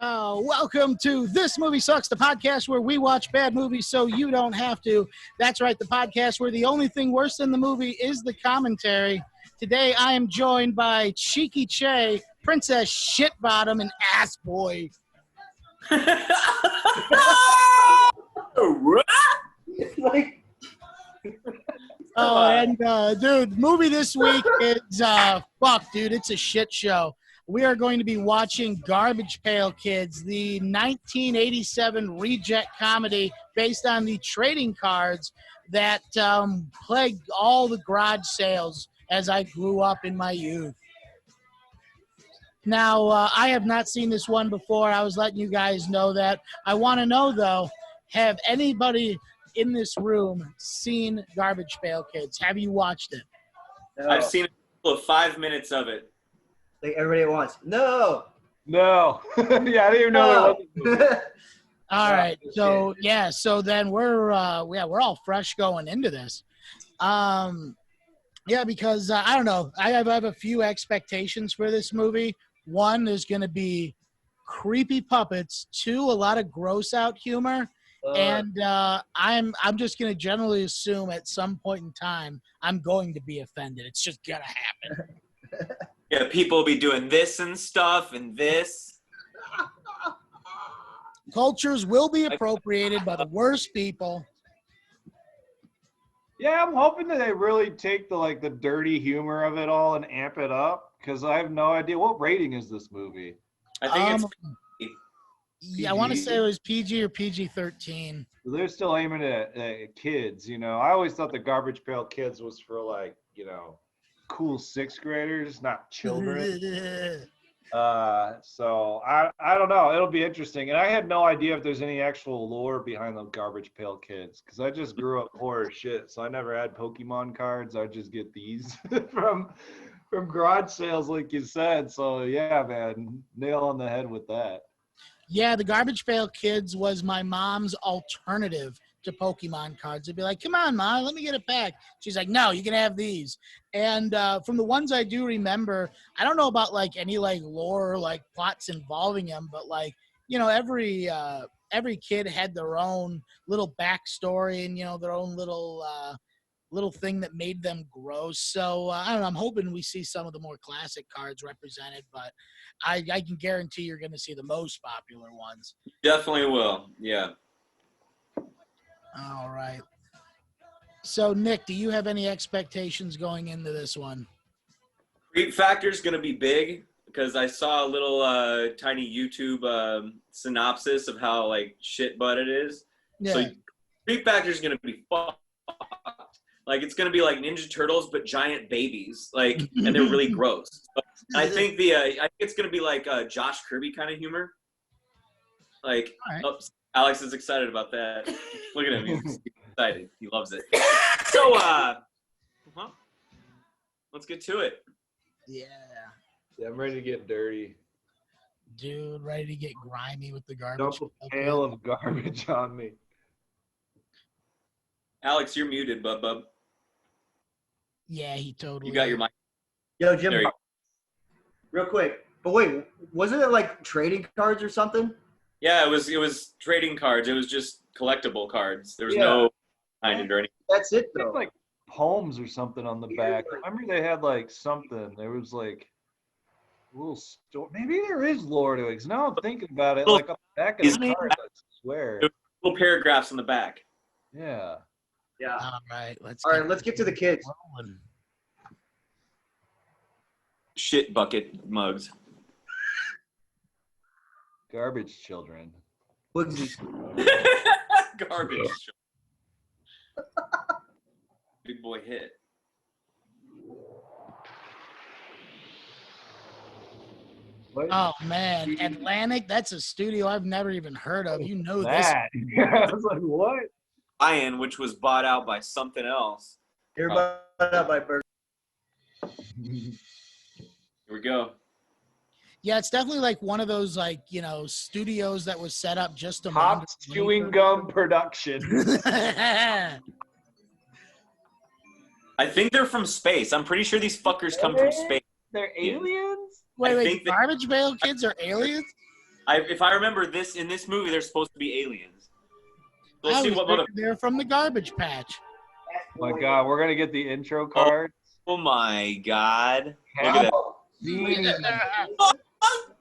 Welcome to This Movie Sucks, the podcast where we watch bad movies so you don't have to. That's right, the podcast where the only thing worse than the movie is the commentary. Today I am joined by Cheeky Che, Princess Shitbottom, and Ass Boy. Dude, movie this week is, dude, it's a shit show. We are going to be watching Garbage Pail Kids, the 1987 reject comedy based on the trading cards that plagued all the garage sales as I grew up in my youth. Now, I have not seen this one before. I was letting you guys know that. I want to know, though, have anybody in this room seen Garbage Pail Kids? Have you watched it? No. I've seen a 5 minutes of it. Like everybody at once. No. Yeah, I didn't even know there was. All right. So then we're all fresh going into this. Because I don't know. I have a few expectations for this movie. One, there's going to be creepy puppets. Two, a lot of gross out humor. And I'm just going to generally assume at some point in time I'm going to be offended. It's just going to happen. Yeah, people will be doing this and stuff and this. Cultures will be appropriated by the worst people. Yeah, I'm hoping that they really take the dirty humor of it all and amp it up, because I have no idea. What rating is this movie? I think it's I want to say it was PG or PG-13. They're still aiming at kids, you know. I always thought the Garbage Pail Kids was for cool sixth graders, not children. So I don't know. It'll be interesting. And I had no idea if there's any actual lore behind the Garbage Pail Kids, because I just grew up poor as shit. So I never had Pokemon cards. I just get these from garage sales, like you said. So yeah, man, nail on the head with that. Yeah, the Garbage Pail Kids was my mom's alternative to Pokemon cards. They'd be like, come on, Mom, let me get it back. She's like, no, you can have these. And from the ones I do remember, I don't know about any lore or plots involving them, but every kid had their own little backstory and their own little thing that made them gross. So I don't know. I'm hoping we see some of the more classic cards represented, but I can guarantee you're going to see the most popular ones. Definitely will. Yeah. All right. So, Nick, do you have any expectations going into this one? Creep factor is going to be big, because I saw a little tiny YouTube synopsis of how shit butt it is. Yeah. So creep factor is going to be fucked. It's going to be like Ninja Turtles, but giant babies, and they're really gross. But I think I think it's going to be like Josh Kirby kind of humor. Right. Alex is excited about that. Look at him. He's excited. He loves it. So, let's get to it. Yeah. Yeah, I'm ready to get dirty. Dude, ready to get grimy with the garbage. Dump a pail of garbage on me. Alex, you're muted, bub. Yeah, he totally. You got your mic. Yo, Jim, real quick. But wait, wasn't it trading cards or something? Yeah, it was trading cards. It was just collectable cards. There was no behind it or anything. That's it, though. Like poems or something on the back. I remember they had something. There was a little story. Maybe there is lore to it. 'Cause now I'm thinking about it. On the back of the card, I swear. Little paragraphs on the back. Yeah. Yeah. All right, let's get to the kids. Shit bucket mugs. Garbage children. Garbage. Big boy hit. Oh man, Atlantic, that's a studio I've never even heard of. You know this. I was like, what? Iron, which was bought out by something else. You're bought out by Burger. Here we go. Yeah, it's definitely one of those studios that was set up just to Hot chewing gum production. I think they're from space. I'm pretty sure these fuckers come from space. They're aliens? Wait, Garbage Pail Kids are aliens? if I remember this in this movie, they're supposed to be aliens. So let's see what they're from the Garbage Patch. Oh my God, we're gonna get the intro card. Oh my God! Look at that. Oh,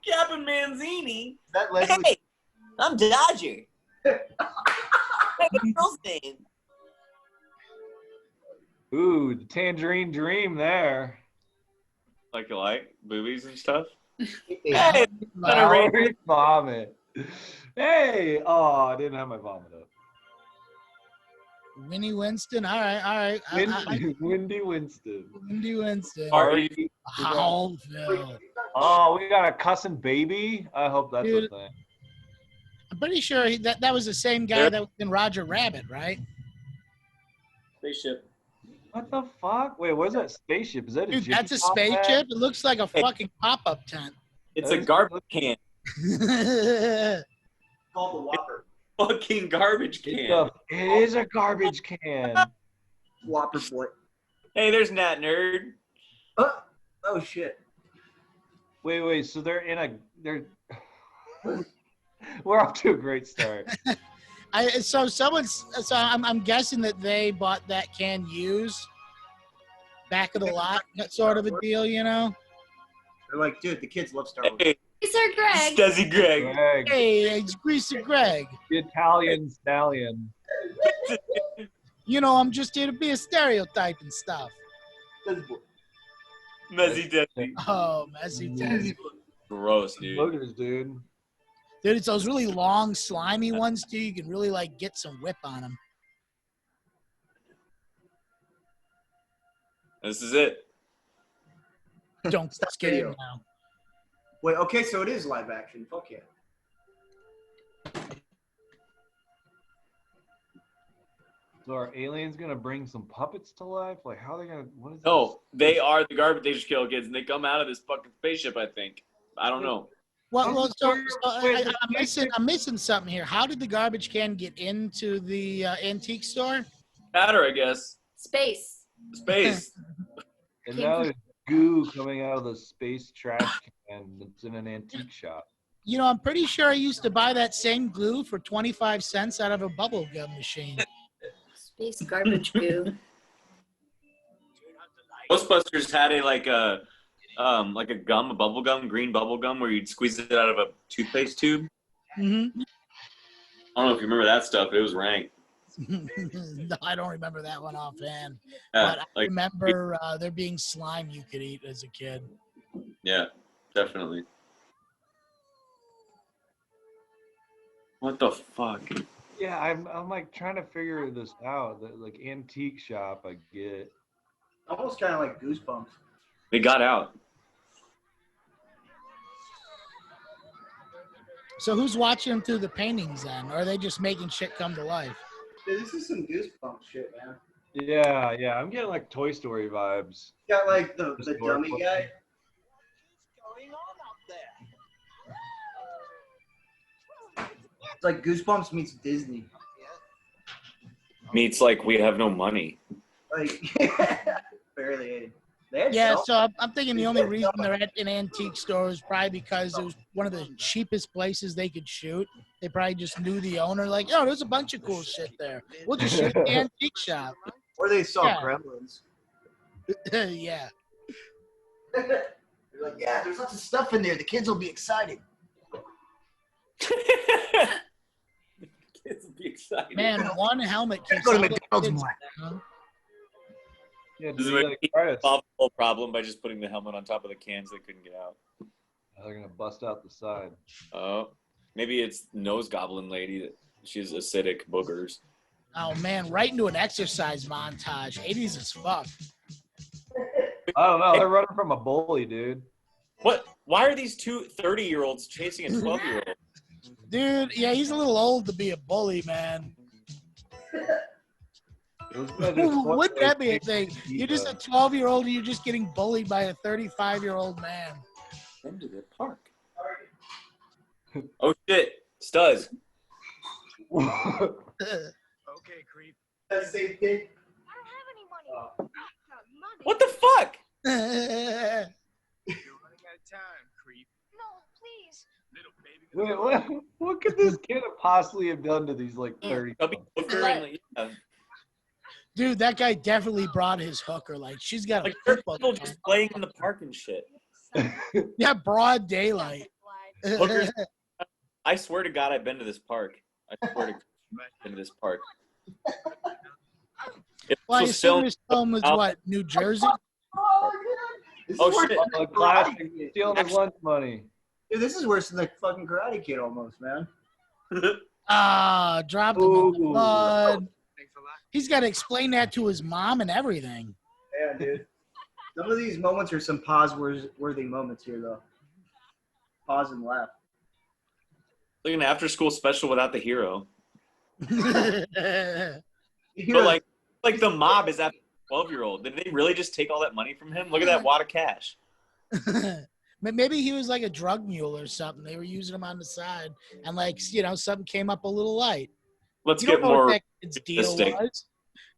Captain Manzini. Is that Leslie? Hey, I'm Dodger. The girl's name. Ooh, the Tangerine Dream there. Like you like boobies and stuff. Hey, Valerie vomit. Hey, oh, I didn't have my vomit up. Winnie Winston. All right. Windy Winston. Windy Winston. Party. Oh, Phil. Oh, we got a cussing baby. I hope that's Dude. a thing. I'm pretty sure that was the same guy that was in Roger Rabbit, right? Spaceship. What the fuck? Wait, what is that spaceship? Is that a Dude, Jimmy that's a Pop bag? spaceship. It looks like a fucking pop-up tent. It's a garbage can. called the Whopper. Fucking garbage can. It is a garbage can. Whopper boy. Hey, there's Nat Nerd. Oh shit. Wait. So they're we're off to a great start. I'm guessing that they bought that can used, back of the lot, that sort of a deal, you know? They're like, dude, the kids love Star Wars. Hey, Sir Greg. Stuzzy Greg. Greg, Hey, it's Greasy Greg. the Italian stallion. You know, I'm just here to be a stereotype and stuff. Mezzy Desi. Oh, messy Teddy. Gross, dude. Loaders, dude. Dude, it's those really long, slimy ones, too. You can really, like, get some whip on them. This is it. Don't skip it now. Wait, okay, so it is live action. Fuck yeah. So are aliens gonna bring some puppets to life? Like, how are they gonna? What is? No, they are the Garbage Pail Kids, and they come out of this fucking spaceship, I think. I don't know. Well, I'm missing something here. How did the garbage can get into the antique store? Matter, I guess. Space. Space. And now there's goo coming out of the space trash can that's in an antique shop. You know, I'm pretty sure I used to buy that same glue for 25 cents out of a bubble gum machine. Space garbage goo. Ghostbusters had a bubble gum, green bubble gum, where you'd squeeze it out of a toothpaste tube. Mm-hmm. I don't know if you remember that stuff, but it was rank. No, I don't remember that one offhand. Yeah, But I remember there being slime you could eat as a kid. Yeah, definitely. What the fuck? Yeah, I'm like trying to figure this out. The, like antique shop, I get. Almost kind of like Goosebumps. They got out. So who's watching them through the paintings then? Or are they just making shit come to life? Dude, this is some Goosebumps shit, man. Yeah, I'm getting like Toy Story vibes. Got like the dummy guy. It's like Goosebumps meets Disney. Meets like we have no money. Like, barely. They had Yeah, cell- so I'm thinking the only reason they're at an antique store is probably because it was one of the cheapest places they could shoot. They probably just knew the owner, like, oh, there's a bunch of cool shit there. We'll just shoot at the antique shop. Or they saw Yeah. Gremlins. Yeah. They're like, yeah, there's lots of stuff in there. The kids will be excited. Kids will be excited. Man, one helmet keeps Go to all the McDonald's kids more. down. Yeah, This is dude, where like, you try to- solve the whole problem by just putting the helmet on top of the cans they couldn't get out. they're gonna bust out the side. Oh, maybe it's Nose Goblin Lady. That she's acidic boogers. Oh, man, right into an exercise montage. 80s as fuck. I don't know. They're running from a bully, dude. What? Why are these two 30-year-olds chasing a 12-year-old? Dude, yeah, he's a little old to be a bully, man. Those guys are Wouldn't that be a 20, thing? You're just a 12-year-old and you're just getting bullied by a 35-year-old man. Into the park. Oh shit, Stuz. Okay, creep. That same thing. I don't have any money. Money. What the fuck? You're running out of time, creep. No, please. Little baby Wait, what could this kid have possibly have done to these like 30? Chubby hooker and yeah. Dude, that guy definitely brought his hooker. Like, she's got a Like there's football. people just playing in the park and shit. Yeah, broad daylight. Hookers. I swear to God, I've been to this park. I swear to God, I've been to this park. Well, I was assume filmed- this film was what, New Jersey? Oh shit! Classic, stealing his lunch money. Dude, this is worse than the fucking Karate Kid almost, man. Ah, dropped him in the Ooh. mud. He's got to explain that to his mom and everything. Yeah, dude. Some of these moments are some pause-worthy moments here, though. Pause and laugh. Like an after-school special without the hero. Yeah, But like the mob is that 12-year-old. Did they really just take all that money from him? Look at that wad of cash. Maybe he was like a drug mule or something. They were using him on the side, and like something came up a little light. Let's You get don't know more what that kid's deal realistic. was.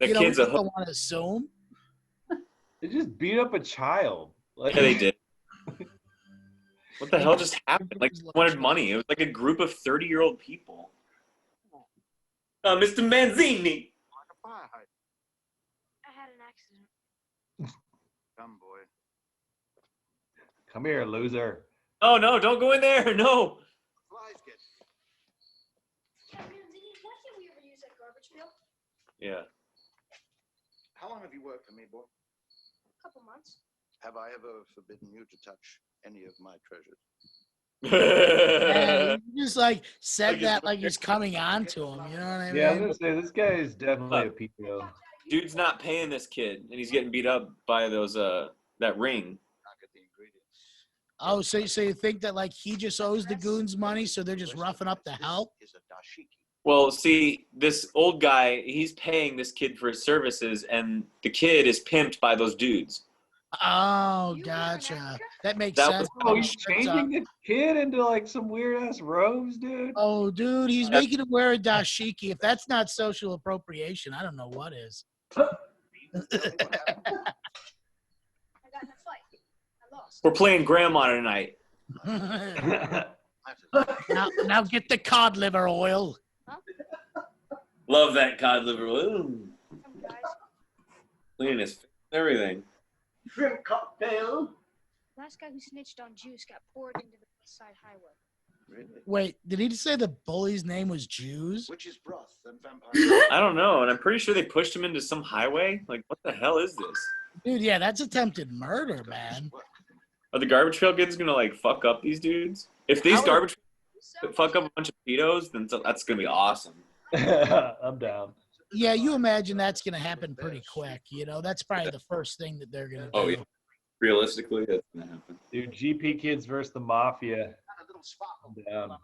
The We kid's just a don't hook. want to assume. They just beat up a child. Like, Yeah, they did. What the hell just happened? Like, they wanted money. It was like a group of 30-year-old people. Mr. Manzini. I had an accident. Come, boy. Come here, loser. Oh no! Don't go in there. No. Flies get. Why can't we ever use that garbage pail? Yeah. How long have you worked for me, boy? A couple months. Have I ever forbidden you to touch any of my treasures? Yeah, he just like said that like he's coming on to him. You know what I mean? Yeah, I'm gonna say this guy is definitely a pedo. Dude's not paying this kid, and he's getting beat up by those that ring. I'll get the ingredients. Oh, so you think that like he just owes the goons money, so they're just roughing up the help? This is a dashiki. Well, see, this old guy, he's paying this kid for his services, and the kid is pimped by those dudes. Oh, gotcha. That makes That sense. Oh, he's changing the kid into like some weird ass robes, dude. Oh, dude, he's making him wear a dashiki. If that's not social appropriation, I don't know what is. I got in a fight. I lost. We're playing grandma tonight. now get the cod liver oil. Love that cod liver. Ooh. Some guys. Cleaning his face, everything. Shrimp cocktail. Last guy who snitched on Juice got poured into the West Side Highway. Really? Wait, did he just say the bully's name was Jews? Which is broth and vampire. I don't know, and I'm pretty sure they pushed him into some highway. Like, what the hell is this? Dude, yeah, that's attempted murder, man. Are the Garbage Pail Kids gonna like fuck up these dudes? If these garbage fuck up a bunch of pedos, then that's gonna be awesome. I'm down. Yeah, you imagine that's going to happen pretty quick. That's probably the first thing that they're going to do. Oh, yeah. Realistically, that's gonna happen. Dude, GP Kids versus the Mafia. I'm down.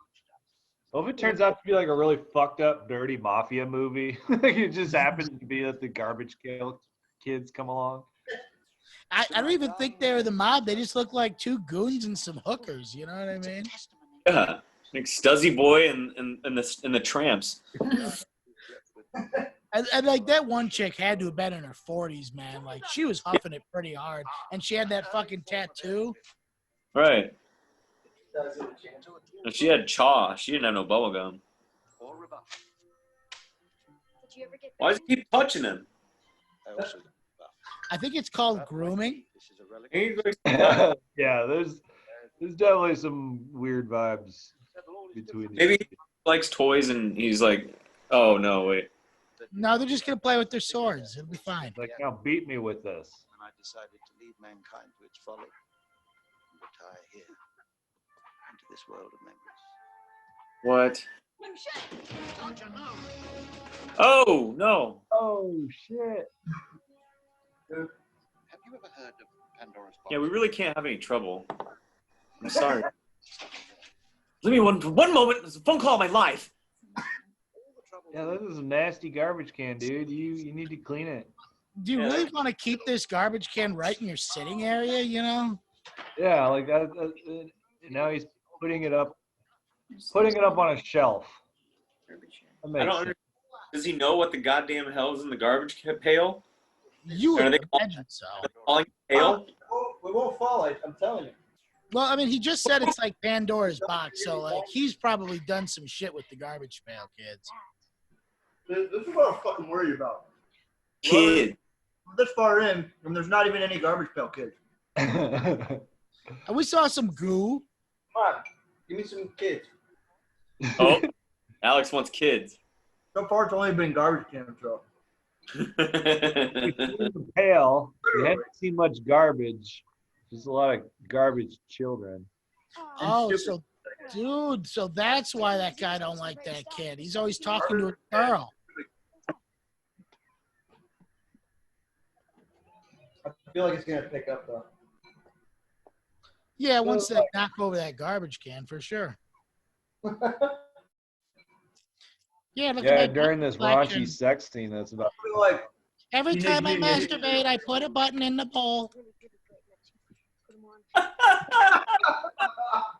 Well, if it turns out to be like a really fucked up, dirty mafia movie, like it just happens to be that the Garbage Pail Kids come along. I don't even think they're the mob. They just look like two goons and some hookers. You know what I mean? Yeah, like Stuzzy Boy and the Tramps. And like that one chick had to have been in her 40s, man. Like she was huffing it pretty hard, and she had that fucking tattoo. Right. And she had chaw. She didn't have no bubble gum. Did you ever get Why does he keep touching him? I think it's called grooming. This is a relic. He's like, Yeah, there's definitely some weird vibes between these. maybe he likes toys and he's like, oh no, wait. No, they're just gonna play with their swords. It'll be fine. Like, now beat me with this. When I decided to lead mankind to its folly and retire here into this world of memories. What? Oh no. Oh shit. Have you ever heard of Pandora's box? Yeah, we really can't have any trouble. I'm sorry. Let me one moment. There's a phone call on my life. Yeah, this is a nasty garbage can, dude. You need to clean it. Do you Yeah. really want to keep this garbage can right in your sitting area? Yeah, like that. Now he's putting it up on a shelf. That I makes don't sense. understand. Does he know what the goddamn hell's in the garbage pail? You Are would they imagine so. calling it pail? We won't fall. I'm telling you. Well, I mean, he just said it's like Pandora's box, so like he's probably done some shit with the Garbage Pail Kids. This is what I'm fucking worried about. Kid. We're this far in, and there's not even any Garbage Pail Kids. And we saw some goo. Come on, give me some kids. Oh, Alex wants kids. So far, it's only been garbage cans, though. The pail. You haven't seen much garbage. There's a lot of garbage children. Oh, so dude, so that's why that guy don't like that kid. He's always talking to a girl. I feel like it's gonna pick up though. Yeah, once they knock over that garbage can, for sure. Yeah, look Yeah, at my during this collection. raunchy sex scene, that's about. I feel like Every You time I need- masturbate, I put a button in the bowl.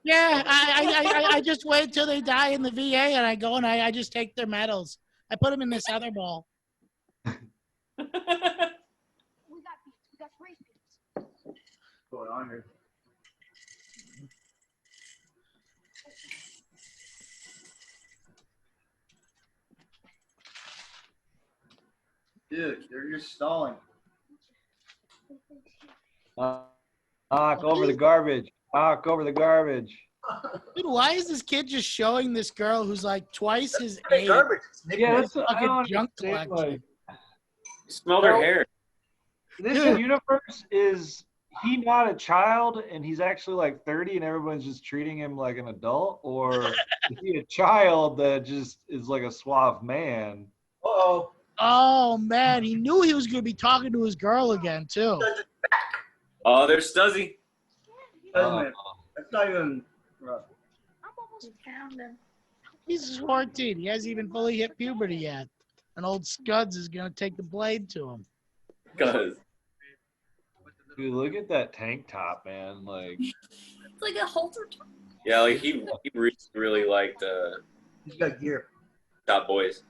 Yeah, I just wait till they die in the VA, and I go and I just take their medals. I put them in this other bowl. We got beats. We got race beats. what's going on here. Dude, they're just stalling. Knock over the garbage. Knock over the garbage. Dude, why is this kid just showing this girl who's like twice his Hey, age? garbage. Yeah, that's I fucking don't junk understand, collection. Smell their hair. This universe is he not a child and he's actually like 30 and everyone's just treating him like an adult, or is he a child that just is like a suave man? Uh-oh. Oh man, he knew he was gonna be talking to his girl again too. Oh, there's Stuzzy. That's not even rough. I'm almost found them. He's 14. He hasn't even fully hit puberty yet. And old Scuds is gonna take the blade to him. Cause Dude, look at that tank top, man. Like, It's like a halter top. yeah, like he really liked He's got gear. Top Boys.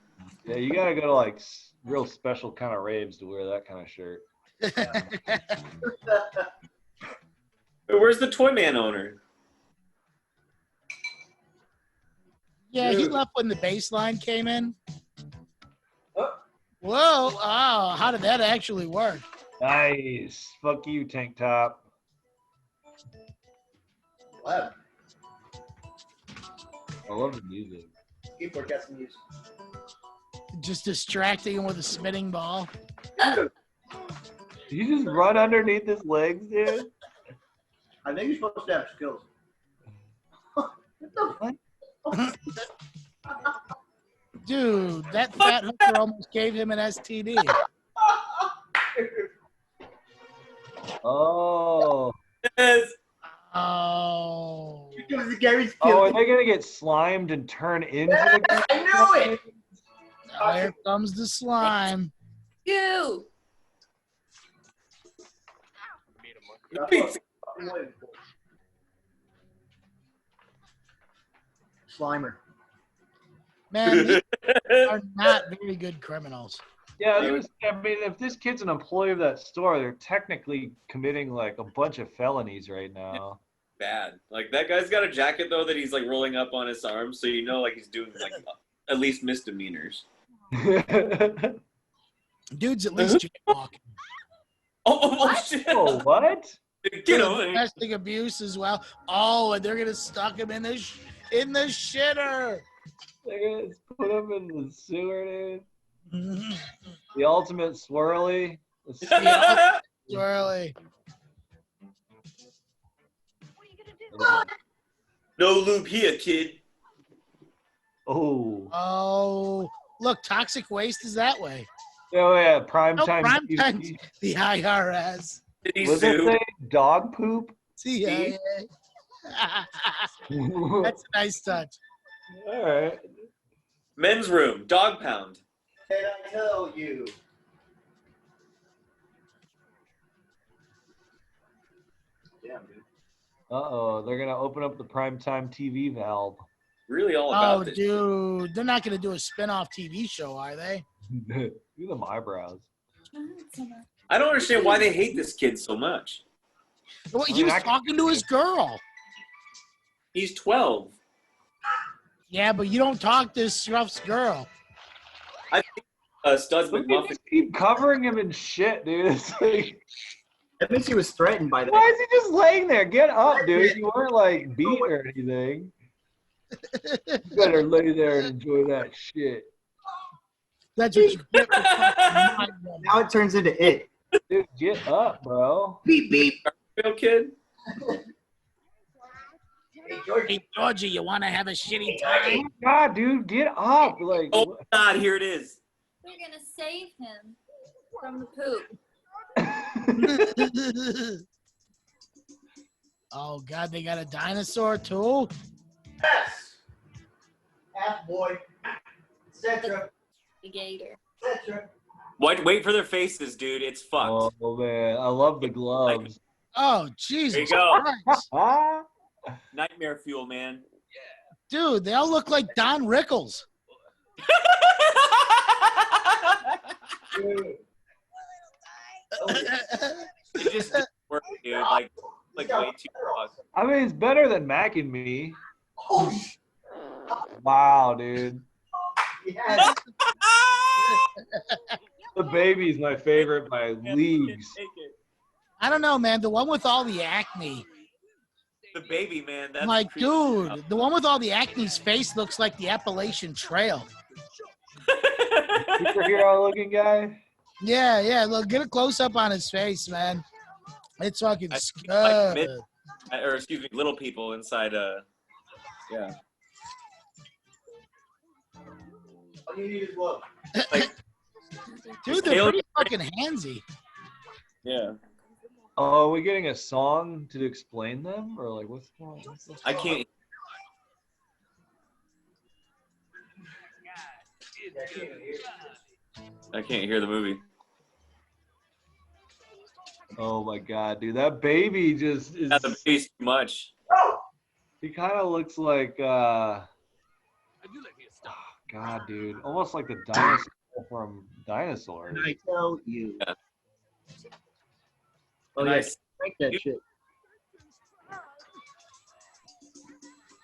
yeah, you gotta go to like real special kind of raves to wear that kind of shirt. Hey, where's the Toy Man owner? Yeah, he Dude. left when the bass line came in. Oh. Whoa! Oh, how did that actually work? Nice. Fuck you, tank top. Wow. I love the music. Keyboard got some use. Just distracting him with a spinning ball. Did you just run underneath his legs, dude? I think you're supposed to have skills. What the fuck? Dude, that fat hooker almost gave him an STD. Oh. Yes. Oh. It was the Gary's Oh, skill. are they gonna get slimed and turn into the I knew it. Now here comes the slime. You. That's what I'm waiting for. Slimer. Man, these are not very good criminals. Yeah, I mean, if this kid's an employee of that store, they're technically committing like a bunch of felonies right now. Bad. Like that guy's got a jacket though that he's like rolling up on his arm, so you know like he's doing like at least misdemeanors. Dude's at least jaywalking. Oh shit! Oh, what? Get away! Domestic abuse as well. Oh, and they're gonna stuck him in the shitter. They're gonna put him in the sewer, dude. The ultimate swirly. Swirly. What are you gonna do? No lube here, kid. Oh. Oh, look, toxic waste is that way. Oh yeah, prime No, time. prime time. The IRS. Did he Was it sue? say dog poop? CIA. All That's a nice touch. right. Men's room, dog pound. Can I know you? Damn, dude. Uh-oh, they're gonna open up the primetime TV valve. Really all about Oh, this. dude, they're not gonna do a spin-off TV show, are they? Look at them eyebrows. I don't understand why they hate this kid so much. Well, I he mean, was I can- talking to his girl. He's 12. Yeah, but you don't talk to Scruff's girl. I think Studs Look, they McMuffin. just keep covering him in shit, dude. It's like, That means he was threatened by why that. is he just laying there? Get up, dude. You weren't like beat or anything. You better lay there and enjoy that shit. That's what you get for fucking mind running. Now it turns into it. Dude, get up, bro. Beep beep. Real kid. Hey, Georgie, you want to have a shitty Oh time? my God, dude, get up. Like, Oh God, here it is. We're gonna save him from the poop. Oh, God, they got a dinosaur, too? Yes. Half boy. Etc. The gator. Etc. Wait for their faces, dude. It's fucked. oh, man. I love the gloves. Oh, Jesus There you go. Christ. Ah. Nightmare fuel, man. Dude, they all look like Don Rickles. It just didn't work, dude. Like way too long. I mean, it's better than Mac and Me. Wow, dude. Yes. The Baby's my favorite by leagues. I don't know, man. The one with all the acne. The baby, man. That's Like, creepy dude, stuff. the one with all the acne's face looks like the Appalachian Trail. Superhero looking guy. Yeah, yeah. Look, get a close up on his face, man. It's fucking I think it's good. like or excuse me, little people inside. Yeah. All you need is love. Like, Dude, they're pretty fucking handsy. yeah. Oh, are we getting a song to explain them, or like what's going on? I can't. I can't hear the movie. Oh my God, dude, that baby just is. Yeah, the baby's too much. He kind of looks like. Oh, God, dude, almost like the dinosaur from Dinosaurs. I tell you. Yeah. Oh And I yeah, drink that shit.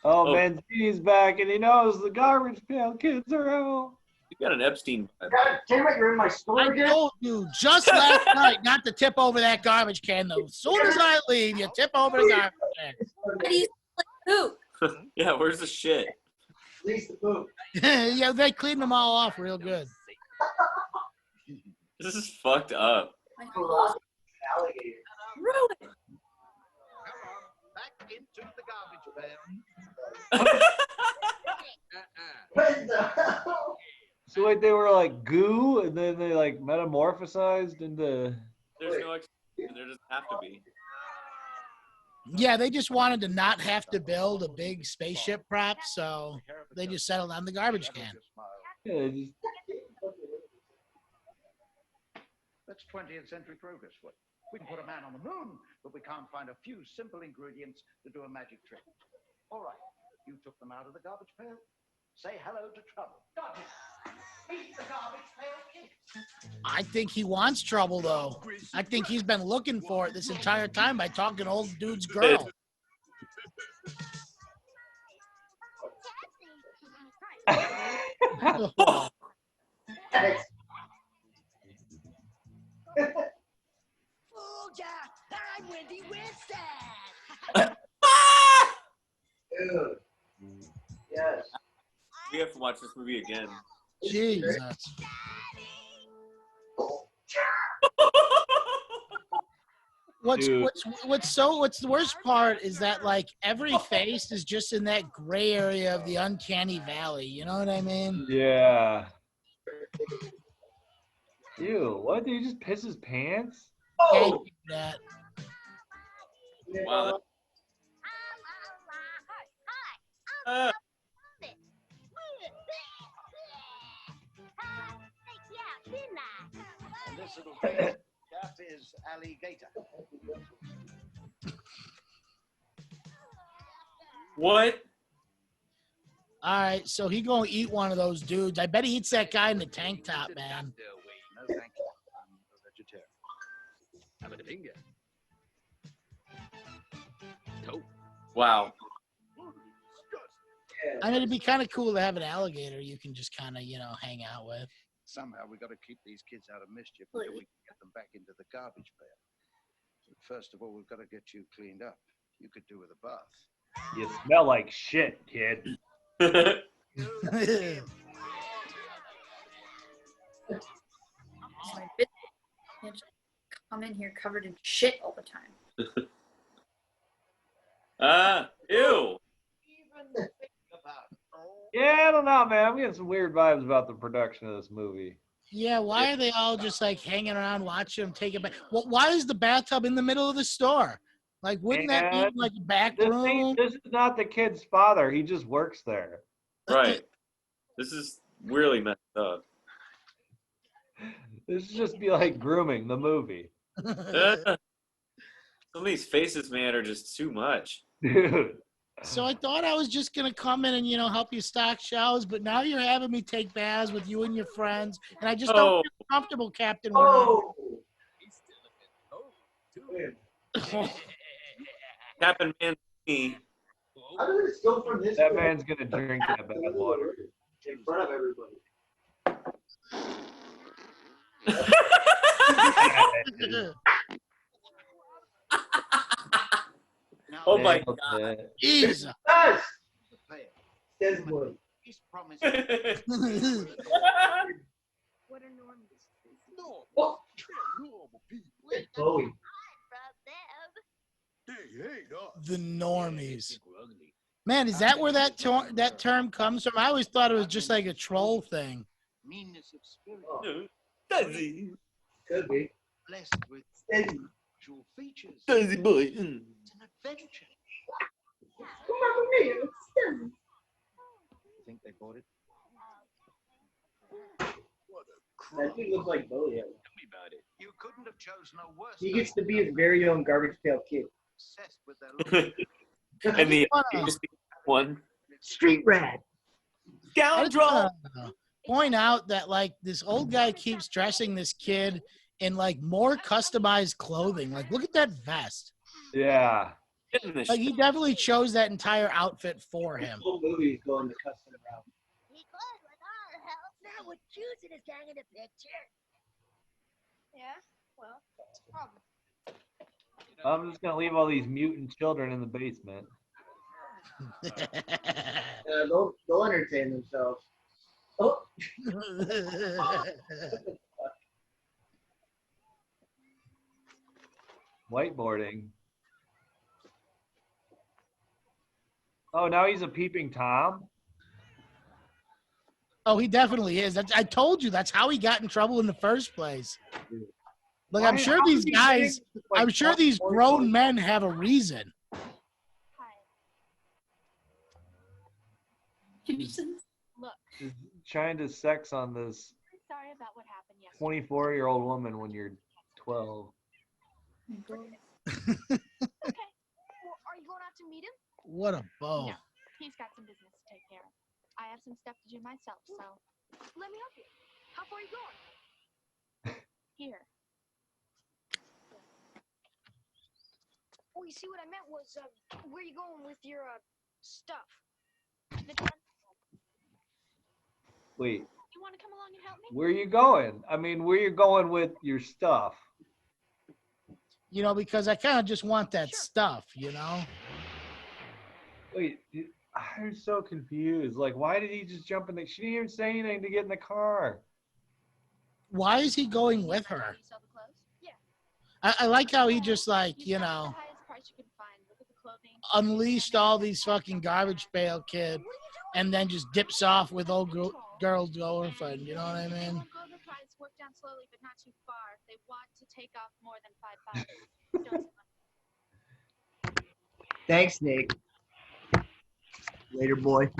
Oh, Oh. Mancini's back, and he knows the Garbage Pail Kids are out. You got an Epstein. God damn it, you're in my store I again? told you just last night not to tip over that garbage can, though. As soon as I leave, you tip over the garbage can. How do you poop? Yeah, where's the shit? Release the poop. Yeah, they cleaned them all off real good. This is fucked up. Alligator. Ruin. Back into the garbage pail. What the hell? So wait, they were like goo, and then they like metamorphosized into. There's no explanation. There doesn't have to be. Yeah, they just wanted to not have to build a big spaceship prop, so they just settled on the garbage can. Yeah, just, That's 20th century progress. What? We can put a man on the moon, but we can't find a few simple ingredients to do a magic trick. All right, you took them out of the garbage pail. Say hello to trouble. Got it. Meet the garbage pail kid. I think he wants trouble, though. I think he's been looking for it this entire time by talking to old dude's girl. Oh, I'm Wendy Winston. Dude. Yes. we have to watch this movie again. Jesus. What's Dude. what's the worst part is that like every face is just in that gray area of the uncanny valley. You know what I mean? yeah. Ew! What? Did he just piss his pants? Can't do that. Wow. And this little face chap is alligator. What? All right, so he gonna eat one of those dudes. I bet he eats that guy in the tank top, man. No, thank you. I'm a vegetarian. Have a finger. Wow. I mean, it'd be kind of cool to have an alligator you can just kind of, you know, hang out with. Somehow we got to keep these kids out of mischief until we can get them back into the garbage pail. But first of all, we've got to get you cleaned up. You could do with a bath. You smell like shit, kid. It's my business. I can't just come in here covered in shit all the time. Ew. Yeah, I don't know, man. I'm getting some weird vibes about the production of this movie. Yeah, why are they all just like hanging around watching them take a bath? Well, why is the bathtub in the middle of the store? Like, wouldn't that be like a back room? This is not the kid's father. He just works there. Right. This is really messed up. This should just be like Grooming, the movie. Some of these faces, man, are just too much. Dude. So I thought I was just gonna come in and, you know, help you stock shelves, but now you're having me take baths with you and your friends, and I just don't feel comfortable, Captain. Captain Man. How did this go from this? That man's gonna drink that bad water. In front of everybody. Oh my God. Jesus. Yes! Says boy. He's promised. What are normies? No. What? Normal people. Chloe. The normies. Man, is that where that term comes from? I always thought it was just like a troll thing. Meanness of spirit. Oh, Does he? could be. Blessed with Steady. unusual features. Does he, boy? It's an adventure. Think they bought it? That dude looks like Bowie. Tell me about it. You couldn't have chosen a worse. He gets to be his very own Garbage Pail Kid. Obsessed with their look. And the Wanna- one. Street rat. I just wanna Scoundrel. point out that like this old guy keeps dressing this kid in like more customized clothing. Like, look at that vest. Yeah. Getting this Like, he definitely chose that entire outfit for him. The whole movie is going the custom route. He could with our help. Now we're choosing his gang in the picture. Yeah, well, it's a problem. I'm just gonna leave all these mutant children in the basement. They'll entertain themselves. Oh. Whiteboarding. Oh, now he's a peeping Tom? Oh, he definitely is. I told you that's how he got in trouble in the first place. Look, I'm sure these guys, I'm sure these grown men have a reason. Look, Just trying to sex on this sorry about what happened yesterday. 24-year-old woman when you're 12. Okay. Well, are you going out to meet him? What a bow. No. He's got some business to take care of. I have some stuff to do myself, so let me help you. How far are you going? Here. Oh, you see what I meant was, where are you going with your, stuff? The gun? Wait, You want to come along and help me? where are you going? I mean, where you going with your stuff? You know, because I kind of just want that Sure. stuff, you know? Wait, I'm so confused. Like, why did he just jump in the... She didn't even say anything to get in the car. Why is he going with her? You sell the clothes? Yeah. I like how he just like, you start at know, the highest price you can find. Look at the clothing. unleashed all these fucking Garbage Pail kid and then just dips off with old girl girlfriend. You know what I mean? Won't go the price, work down slowly, but not too far. If they want to take off more than $5. Don't Thanks, Nick. Later, boy.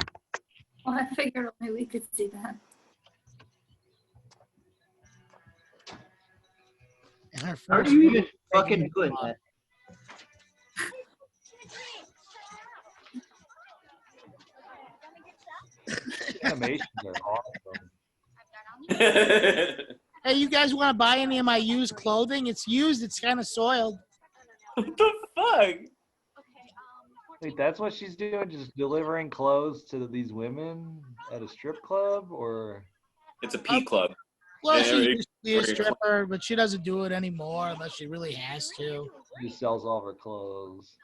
Well, I figured only we could see that. And her How are first you move, even fucking taking doing him that? Animations are awesome. Hey, you guys want to buy any of my used clothing? It's used. It's kind of soiled. What the fuck? Wait, that's what she's doing? Just delivering clothes to these women at a strip club, or? It's a P club. Well, Yeah, she every- used to be a stripper, but she doesn't do it anymore unless she really has to. She sells all her clothes.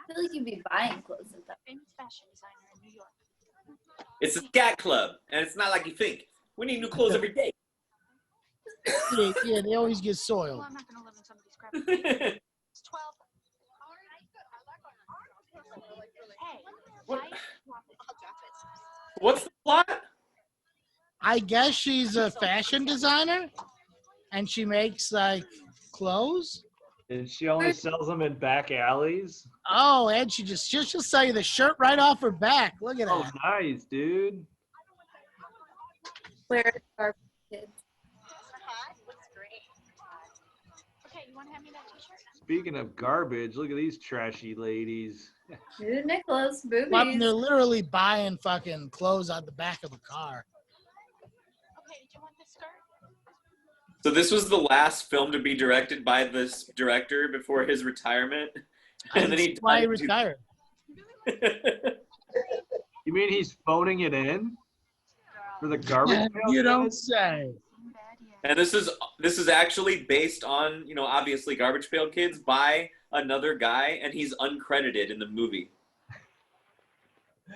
I feel like you'd be buying clothes at that. Famous fashion designer in New York. It's a scat club, and it's not like you think. We need new clothes every day. Yeah, they always get soiled. Well, I'm not going to live in somebody's crap. It's 12. Hey, What? why? What's the plot? I guess she's a fashion designer, and she makes like clothes. And she only sells them in back alleys? Oh, and she'll sell you the shirt right off her back. Look at Oh, that. nice, dude. Where are kids? Okay, you want to hand me that t-shirt? Speaking of garbage, look at these trashy ladies. Dude, Nicholas, boobies. Well, they're literally buying fucking clothes out the back of a car. Okay, did you want this skirt? So this was the last film to be directed by this director before his retirement, and then he That's why he died. retired. You mean he's phoning it in for the garbage pail? You don't kids? say. And this is actually based on, obviously Garbage Pail Kids by another guy, and he's uncredited in the movie.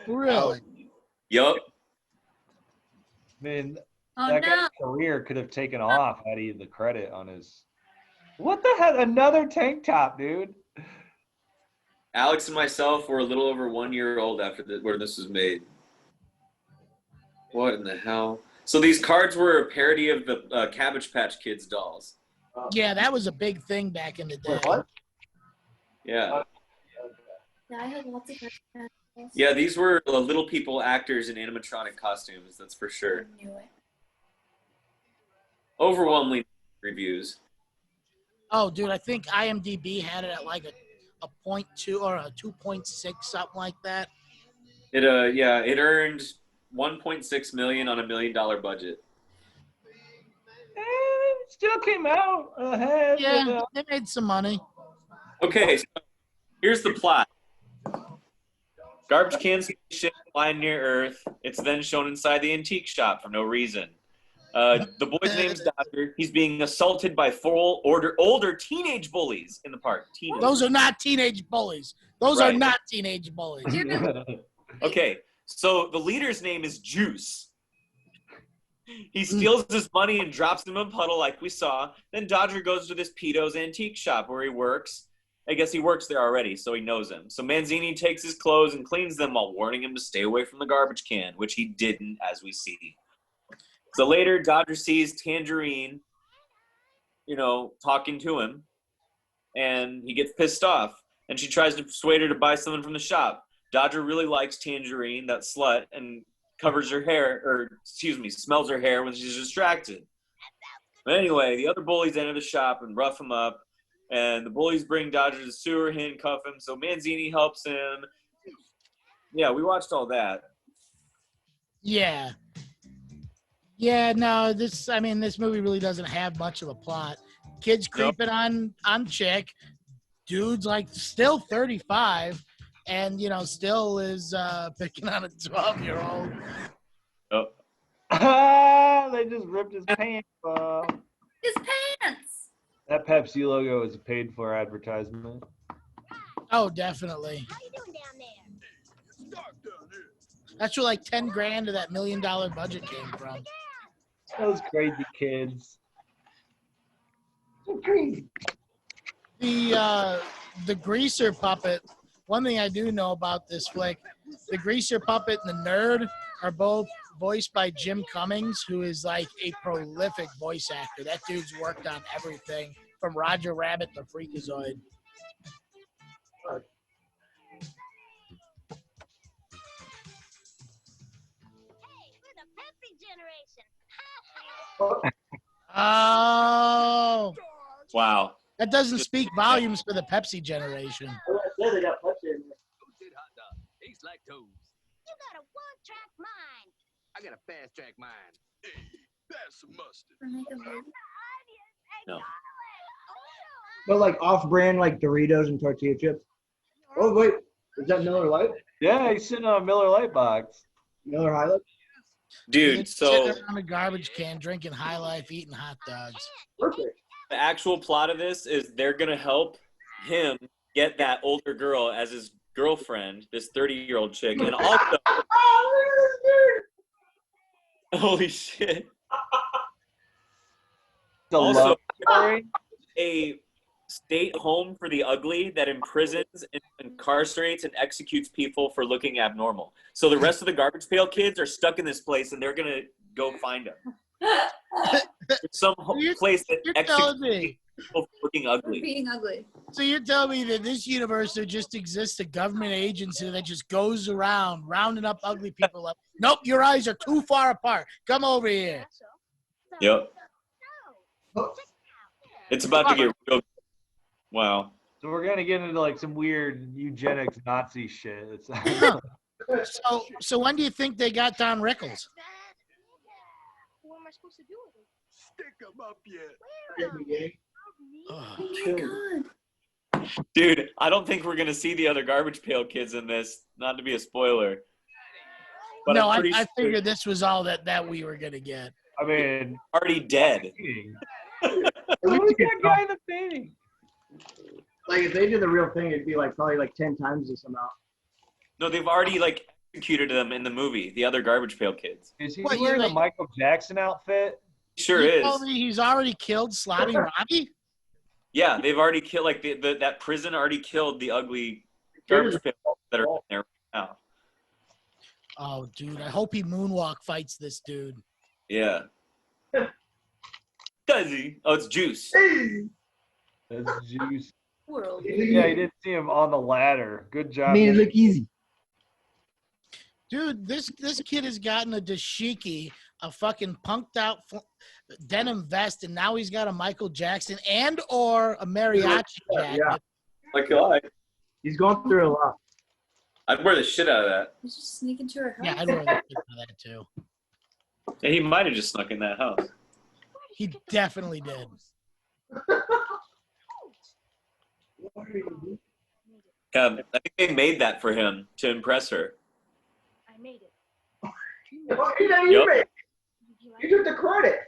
Really? Yup. I mean, Oh that no. guy's career could have taken off had he had the credit on his. What the hell? Another tank top, dude. Alex and myself were a little over 1 year old after where this was made. What in the hell? So these cards were a parody of the Cabbage Patch Kids dolls. Yeah, that was a big thing back in the day. What? Yeah. Yeah, I had lots of questions. Yeah, these were little people actors in animatronic costumes, that's for sure. I knew it. Overwhelmingly reviews. Oh, dude, I think IMDb had it at like a 0.2 or a 2.6, something like that. It earned 1.6 million on $1 million budget. It still came out ahead. Yeah, they made some money. Okay, so here's the plot. Garbage can spaceship flying near Earth. It's then shown inside the antique shop for no reason. The boy's name's Dodger. He's being assaulted by four older teenage bullies in the park. Those are not teenage bullies. Those are not teenage bullies. Okay, so the leader's name is Juice. He steals his money and drops him in a puddle like we saw. Then Dodger goes to this pedo's antique shop where he works. I guess he works there already, so he knows him. So Manzini takes his clothes and cleans them while warning him to stay away from the garbage can, which he didn't, as we see. So later, Dodger sees Tangerine, talking to him, and he gets pissed off. And she tries to persuade her to buy something from the shop. Dodger really likes Tangerine, that slut, and covers her hair, smells her hair when she's distracted. But anyway, the other bullies enter the shop and rough him up, and the bullies bring Dodger to the sewer, handcuff him, so Manzini helps him. Yeah, we watched all that. Yeah. Yeah, no, this movie really doesn't have much of a plot. Kids creeping on chick, dude's like still 35, and still is picking on a 12-year-old. Oh. They just ripped his pants off. His pants. That Pepsi logo is a paid-for advertisement. Oh, definitely. How you doing down there? It's dark down here. That's where like 10 grand of that $1 million budget came from. Those crazy kids. So crazy. The greaser puppet. One thing I do know about this flick, the greaser puppet and the nerd are both voiced by Jim Cummings, who is like a prolific voice actor. That dude's worked on everything from Roger Rabbit to Freakazoid. Oh, Wow. that doesn't speak volumes for the Pepsi generation. They got Pepsi in there. Toasted hot dog. Tastes like toast. You got a one-track mind. I got a fast track mind. Hey, that's some mustard. For make a movie. No. But like off-brand, like Doritos and tortilla chips. Oh wait, Is that Miller Lite? Yeah, he's sitting on a Miller Lite box. Miller High Life? Dude, so sitting around a garbage can, drinking High Life, eating hot dogs. Perfect. the actual plot of this is they're gonna help him get that older girl as his girlfriend, this 30-year-old chick, and also holy shit. The Also, love story. A state home for the ugly that imprisons and incarcerates and executes people for looking abnormal. So the rest of the Garbage Pail Kids are stuck in this place, and they're gonna go find them. Some place that You're executes telling me. people for looking ugly. Being ugly. So you're telling me that this universe there just exists a government agency that just goes around rounding up ugly people up. Nope, your eyes are too far apart. Come over here. Yep. It's about to get real. Wow. So we're gonna get into like some weird eugenics Nazi shit. It's So when do you think they got Don Rickles? What am I supposed to do with it? Stick 'em up yet. Oh, God. Dude, I don't think we're gonna see the other Garbage Pail Kids in this. Not to be a spoiler. But no, I'm pretty I sure figured this was all that we were gonna get. I mean, already dead. who's that guy in the painting? Like if they did the real thing, it'd be like probably like 10 times this amount. No, they've already like executed them in the movie, the other Garbage Pail Kids. Is he What, you wearing a like- Michael Jackson outfit? Sure You is. told me he's already killed Slobby Robbie? Yeah, they've already killed like that prison already killed the ugly Garbage Pail that are in there right now. Oh, dude, I hope he moonwalk fights this dude. Yeah. Does he? Oh, it's Juice. That's juice. World. Yeah, he did see him on the ladder. Good job. Made it look easy. Dude, this kid has gotten a dashiki, a fucking punked out denim vest, and now he's got a Michael Jackson and or a mariachi jacket. Yeah. Like I. He's going through a lot. I'd wear the shit out of that. He's just sneaking to her house. Yeah, I'd wear that too. Yeah, he might have just snuck in that house. He definitely did. I think they made that for him to impress her. I made it. You Yep. You took the credit.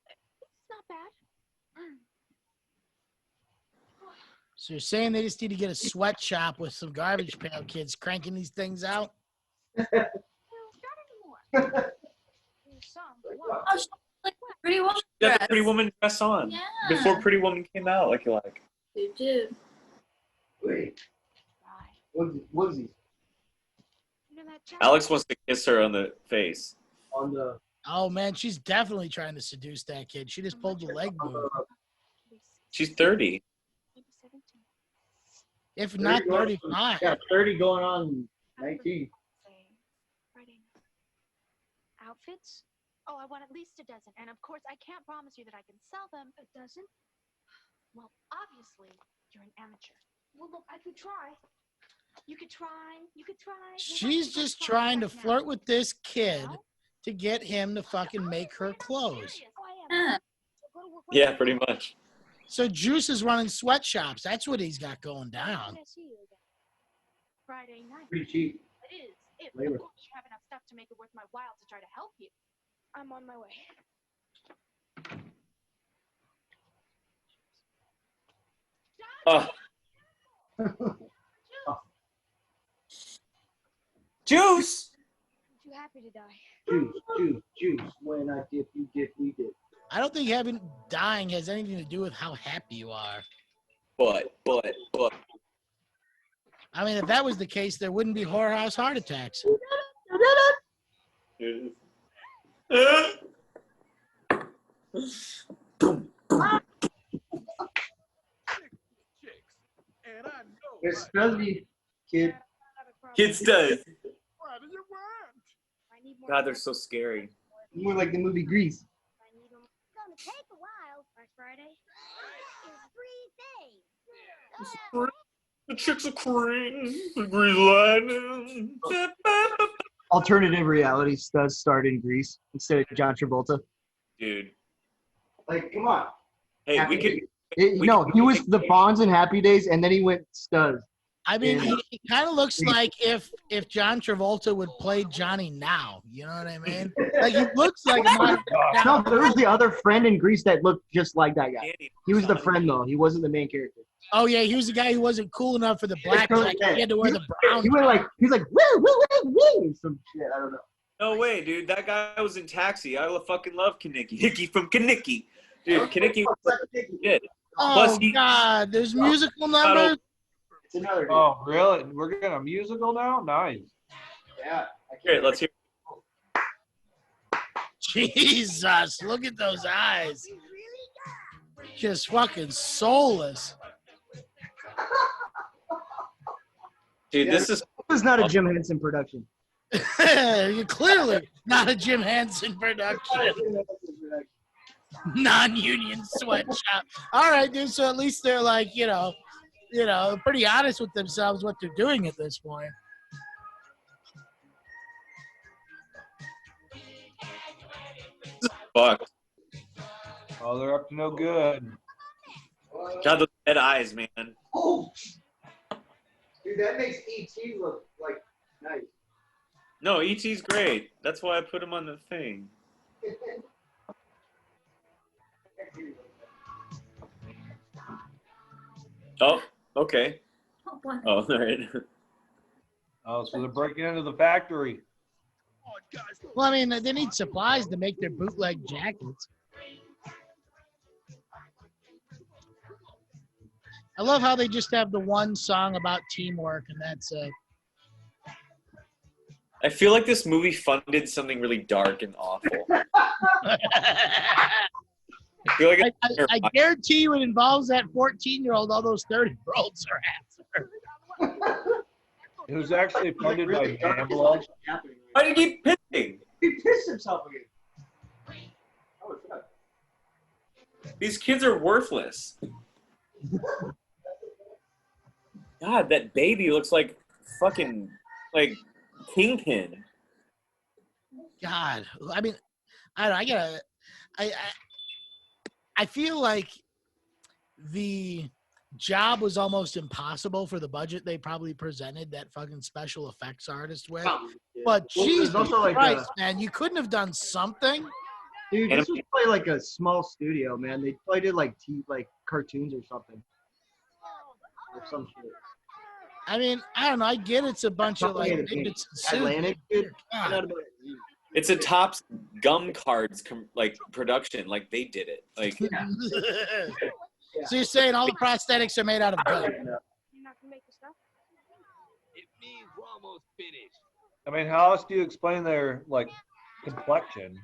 It's not bad. So you're saying they just need to get a sweatshop with some Garbage Pail Kids cranking these things out? Not anymore. There's some, but what? Oh, she's like Pretty Woman You got the dress. Pretty Woman dress on. Yeah. Before Pretty Woman came out, like you like. You did. Wait, Right. what is he? You know that chap- Alex wants to kiss her on the face. On the Oh, man, she's definitely trying to seduce that kid. She just pulled the leg move. She's 30. Maybe 17. If not 35. Yeah, 30 going on 19. Say, Friday night. Outfits? Oh, I want at least a dozen. And of course, I can't promise you that I can sell them. A dozen? Well, obviously, you're an amateur. Well, look, I could try. You could try. You could try. She's just trying to flirt with this kid to get him to fucking make her clothes. Yeah. Yeah, pretty much. So Juice is running sweatshops. That's what he's got going down. Friday night. Pretty cheap. It is. If Labor. of course you have enough stuff to make it worth my while to try to help you. I'm on my way. Juice! I'm too happy to die. Juice. When I dip, you dip, we dip. I don't think having dying has anything to do with how happy you are. But. I mean, if that was the case, there wouldn't be whorehouse heart attacks. And I know It's Stuzzy, kid. Kids does. what do you want? I need more God, they're so scary. More like the movie Grease. I need them. It's gonna take a while. By Friday. It's 3 days. The chicks are cream. The green lightning. Alternative reality does start in Grease instead of John Travolta. Dude. Like, come on. Hey, we could. No, he was the Fonz in Happy Days, and then he went Stuz. I mean, he kind of looks like if John Travolta would play Johnny now. You know what I mean? Like he looks like a modern. No, there was the other friend in Greece that looked just like that guy. He was the friend though. He wasn't the main character. Oh yeah, he was the guy who wasn't cool enough for the black jacket. He had to wear the brown. He went like he's like woo woo woo woo some shit. I don't know. No way, dude. That guy was in Taxi. I fucking love Kaneki. Hickey from Kaneki. Dude, Kaneki was shit. Oh God, there's musical numbers. It's another dude. Oh, really? We're getting a musical now? Nice. Yeah. Here, let's hear. Jesus, look at those eyes. Just fucking soulless. Dude, this This is not a Jim Henson production. You're clearly not a Jim Henson production. Non-union sweatshop. All right, dude. So at least they're like, pretty honest with themselves what they're doing at this point. fuck. Oh, they're up to no good. God, those dead eyes, man. Oh, dude, that makes ET look like nice. No, E.T.'s great. That's why I put him on the thing. Oh, okay. Oh, boy. Oh, all right. Oh, so they're breaking into the factory. Well, I mean, they need supplies to make their bootleg jackets. I love how they just have the one song about teamwork, and that's it. I feel like this movie funded something really dark and awful. I feel like I guarantee you it involves that 14-year-old, all those 30-year-olds are after. It was actually funded by Gambler. Why did he keep pissing? He pissed himself again. Oh, fuck. These kids are worthless. God, that baby looks like fucking like Kingpin. God, I mean, I feel like the job was almost impossible for the budget they probably presented that fucking special effects artist with. But Jesus Christ, man, you couldn't have done something. Dude, this was probably like a small studio, man. They probably did like cartoons or something. Or some shit. I mean, I don't know. I get it's a bunch of like Atlantic, dude. It's a Topps gum cards production. Like they did it. Like So you're saying all the prosthetics are made out of gum? You're not gonna make the stuff? It means we're almost finished. I mean, how else do you explain their like complexion?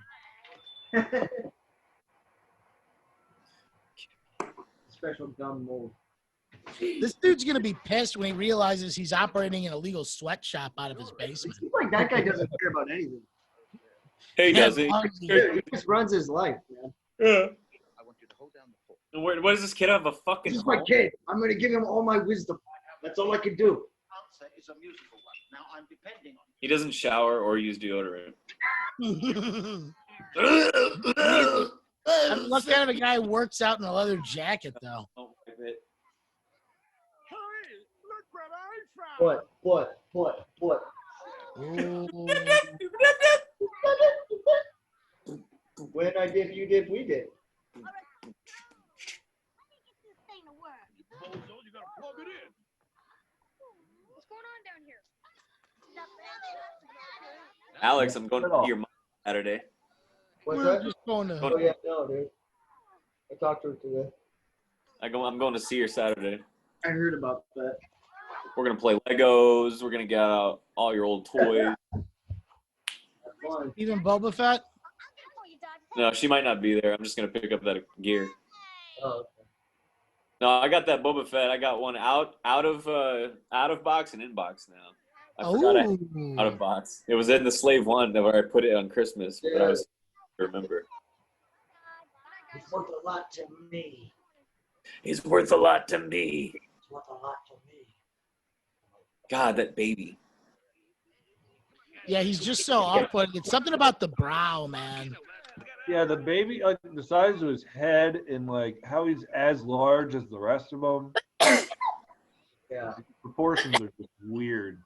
Special gum mold. This dude's gonna be pissed when he realizes he's operating an illegal sweatshop out of his basement. Seems like that guy doesn't care about anything. Hey, he doesn't. Dude, he just runs his life, man. Yeah. I want you to hold down the fort. What does this kid have a fucking? This is my kid. I'm gonna give him all my wisdom. That's all I can do. Answer is a musical one. Now I'm depending on He doesn't shower or use deodorant. I mean, what kind of a guy works out in a leather jacket, though? Hurry! Look what I found! What? When I dip, you dip, we dip. You gotta plug it in. What's going on down here? Alex, I'm going to see your mom Saturday. What's We're that? just going to. Oh yeah, no, dude. I talked to her today. I'm going to see her Saturday. I heard about that. We're gonna play Legos. We're gonna get out all your old toys. Even Boba Fett? No, she might not be there. I'm just gonna pick up that gear. Oh, okay. No, I got that Boba Fett. I got one out of box and in box now. I forgot I had out of box. It was in the Slave One where I put it on Christmas, but I was remember. It's worth a lot to me. It's worth a lot to me. It's worth a lot to me. God, that baby. Yeah, he's just so off-putting. It's something about the brow, man. Yeah, the baby, like the size of his head and like how he's as large as the rest of them. Yeah. proportions are just weird.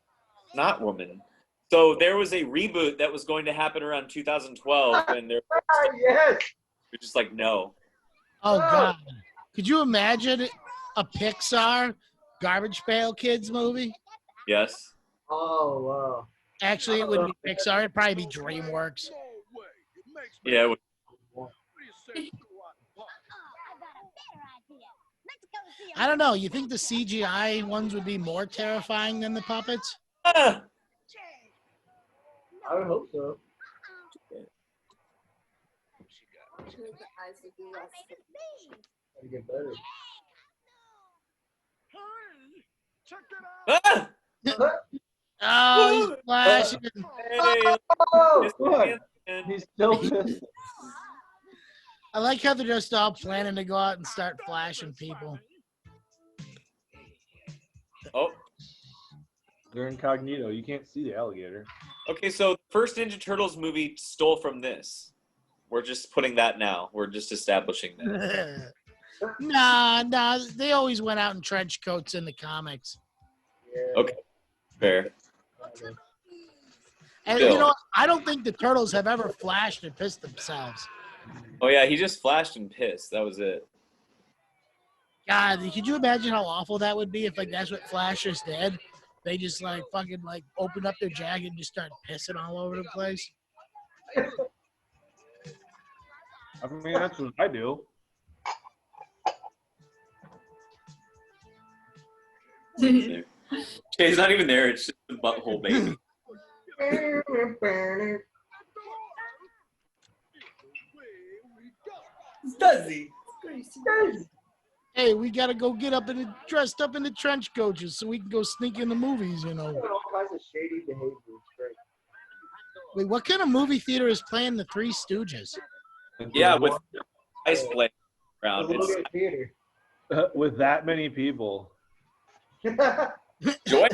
Not woman. So there was a reboot that was going to happen around 2012, and they're Yes. just like, no. Oh God, could you imagine a Pixar Garbage Pail Kids movie? Yes. Oh wow. Actually, it wouldn't be Pixar. It'd probably be DreamWorks. Yeah. It would. I don't know. You think the CGI ones would be more terrifying than the puppets? Ah! I would hope so. Gotta get better. Ah! Oh, he's flashing. Hey, Oh, What? He's still pissed. I like how they're just all planning to go out and start flashing people. oh, They're incognito. You can't see the alligator. okay. So the first Ninja Turtles movie stole from this. We're just putting that now. We're just establishing that. Nah. They always went out in trench coats in the comics. yeah. Okay, fair. And Still. you know, I don't think the turtles have ever flashed and pissed themselves. Oh yeah, he just flashed and pissed. That was it. God, could you imagine how awful that would be if like that's what Flashers did? They just like fucking like opened up their jacket and just started pissing all over the place. I mean, that's what I do. He's not even there. It's just the butthole baby. Does he? Hey, we gotta go get dressed up in the trench coaches so we can go sneak in the movies, you know. All kinds of shady behavior. It's great. Wait, what kind of movie theater is playing the Three Stooges? Yeah, with ice blade around. It's Logan Theater. With that many people. joy.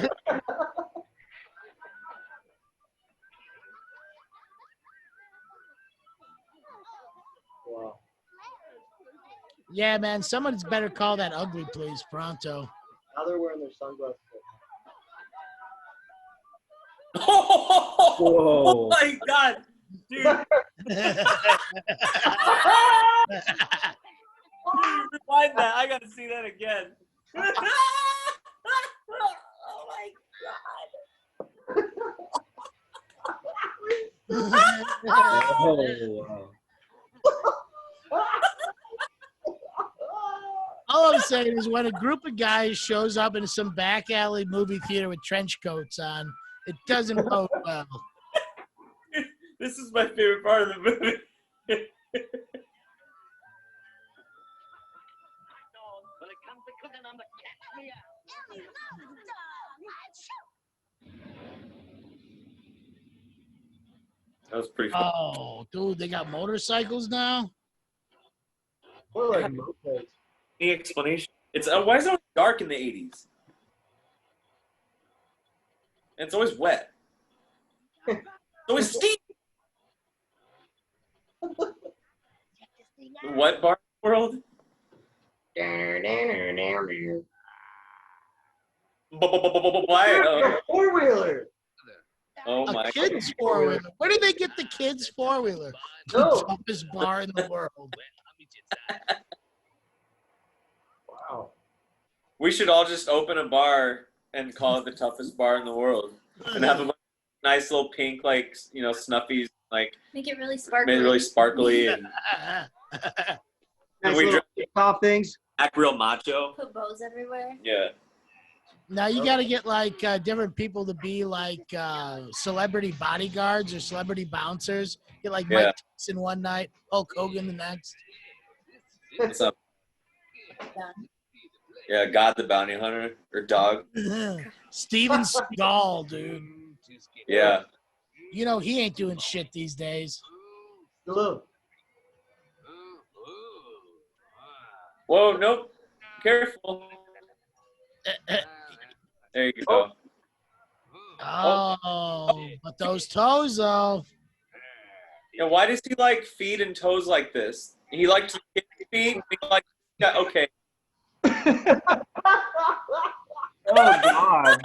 Wow. Yeah, man, someone's better call that ugly, please, pronto. Now they're wearing their sunglasses. Oh my god, dude! Rewind that. I gotta see that again. Oh my Oh, wow. All I'm saying is when a group of guys shows up in some back alley movie theater with trench coats on, it doesn't bode well. This is my favorite part of the movie. When it comes to cooking, I'm the catch me out. That was pretty fun. Oh, dude, they got motorcycles now? Or like mopeds. Any explanation? It's why is it always dark in the 80s? And it's always wet. It's always steamy. The wet bar world? Why? Four-wheeler. Oh A my kid's four-wheeler. Where did they get the kids' four-wheeler? No. The toughest bar in the world. Wow. We should all just open a bar and call it the toughest bar in the world. And have a nice little pink, like, you know, snuffies, like, Make it really sparkly. made it really sparkly. And Nice we little top things. act real macho. Put bows everywhere. Yeah. Now you got to get like different people to be like celebrity bodyguards or celebrity bouncers. Get like Yeah. Mike Tyson one night, Hulk Hogan the next. What's up? Done. Yeah, God the Bounty Hunter or Dog. Steven Seagal, dude. Yeah. You know he ain't doing shit these days. Hello. Whoa, nope. Careful. There you go. Oh, but those toes though. Yeah, why does he like feet and toes like this? He likes to kick feet. He like, yeah, okay. Oh God.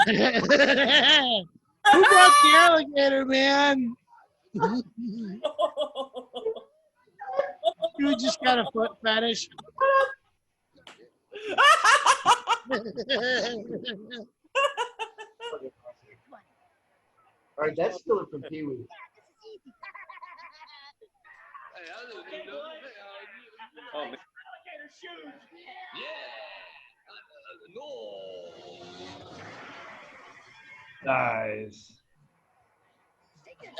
Who brought the alligator, man? You just got a foot fetish. All right, that's still from Pee Wee. Oh, man. Nice.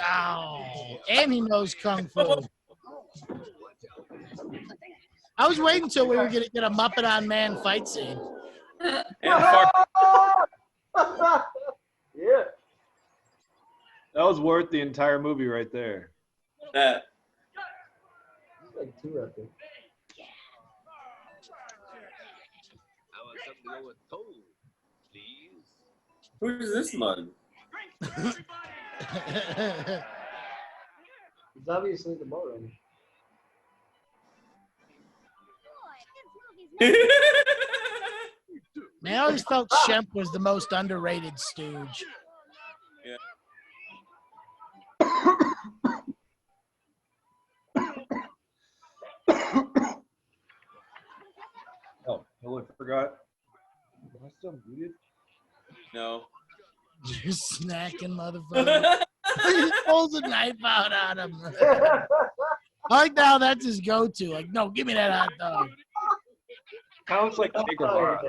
Oh, and he knows kung fu. I was waiting until we were gonna get a Muppet on Man fight scene. And fart. Yeah. That was worth the entire movie right there. That. Like 2, I think. Who's this mug? It's obviously the boat runner. Man, I always felt Shemp was the most underrated stooge. Oh, totally forgot. Am I still muted? No. You snacking motherfucker. He pulls a knife out on him. I like how that's his go-to. Like, no, give me that hot dog. Sounds like Che Guevara.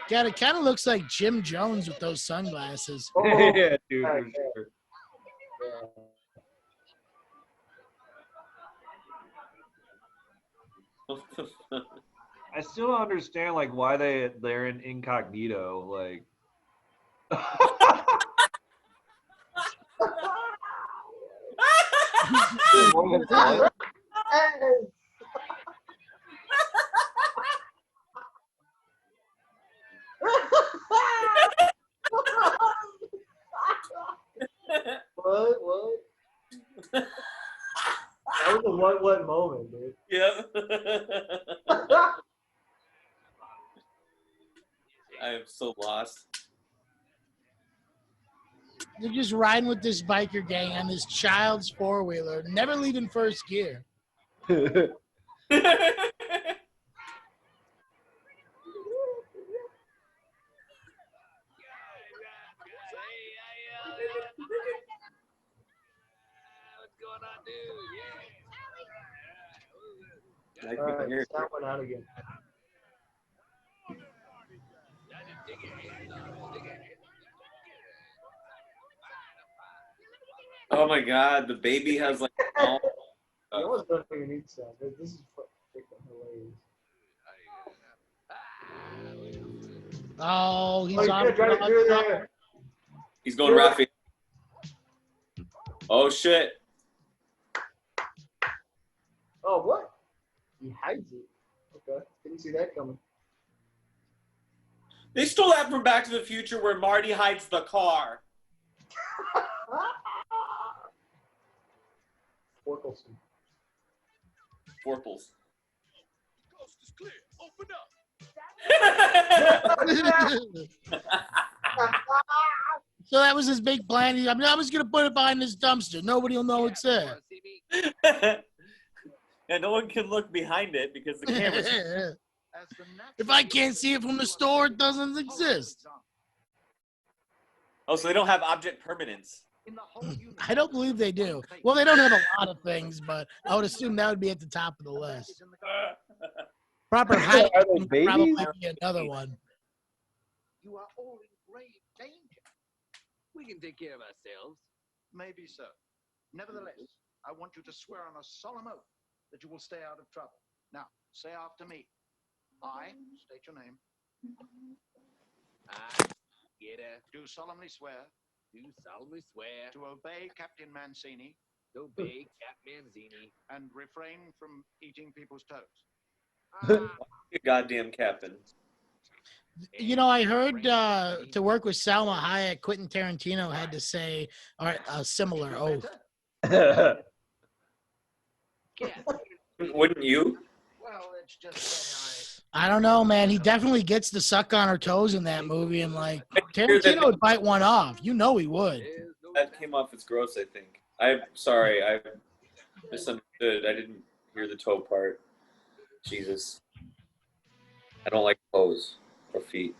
God, it kind of looks like Jim Jones with those sunglasses. Yeah, dude, for sure. I still don't understand like why they're in incognito. Like, what? What? That was a what moment, dude. Yep. I am so lost. They're just riding with this biker gang on this child's four-wheeler, never leaving first gear. I All can right, hear it. that one out again. Oh my God, the baby has like. All, You almost don't even need sound, but this is freaking hilarious. Oh, he's Oh, he's on. gonna drive through there. he's going Rafi. Oh shit. Oh, what? He hides it. Okay, didn't see that coming. They stole that from Back to the Future where Marty hides the car. Forkelson. Forples. Coast is clear. Open up. So that was his big plan. I mean, I was going to put it behind this dumpster. Nobody will know it's there. And no one can look behind it because the camera's. If I can't see it from the store, it doesn't exist. Oh, so they don't have object permanence. I don't believe they do. Well, they don't have a lot of things, but I would assume that would be at the top of the list. Proper height would probably be another one. You are all in grave danger. We can take care of ourselves. Maybe so. Nevertheless, I want you to swear on a solemn oath that you will stay out of trouble. Now, say after me. I, state your name, I, do solemnly swear do solemnly swear to obey Captain Mancini to obey Cap Manzini. and refrain from eating people's toes. You goddamn captain. You know, I heard to work with Salma Hayek, Quentin Tarantino had to say a similar oath. Wouldn't you? Well, let's just say I don't know, man. He definitely gets to suck on her toes in that movie, and like Tarantino would bite one off. You know he would. That came off as gross, I think. I'm sorry, I misunderstood. I didn't hear the toe part. Jesus. I don't like toes or feet.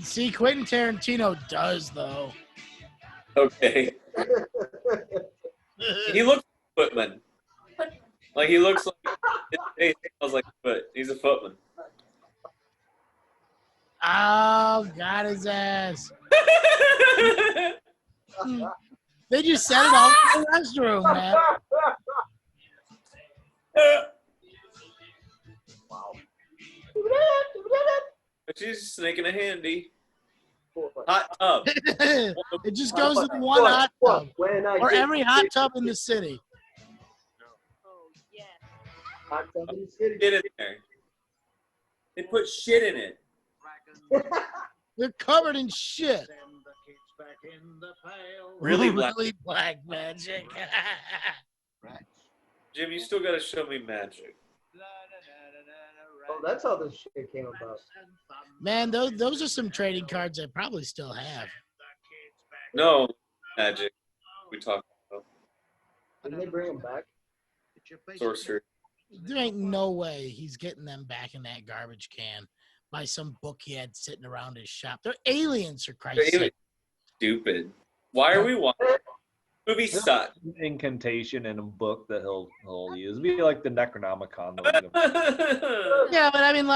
See, Quentin Tarantino does though. Okay. He looks like a footman. Like he looks like his face smells like a foot. He's a footman. Oh, got his ass. They just set it all in the restroom, man. She's snaking a handy. Hot tub. It just goes in one hot tub. Or every hot tub in the city. Hot tub in the city. Shit in there. They put shit in it. They're covered in shit. Really black. Really black magic. Jim, you still gotta show me magic. Oh, that's how this shit came about. Man, those are some trading cards I probably still have. No magic. We talked about Didn't they bring them back? sorcery. There ain't no way he's getting them back in that garbage can by some book he had sitting around his shop. They're aliens, for Christ's sake. Stupid. Why are we watching? Movie sucks. Incantation in a book that he'll use. It'd be like the Necronomicon. Yeah, but I mean,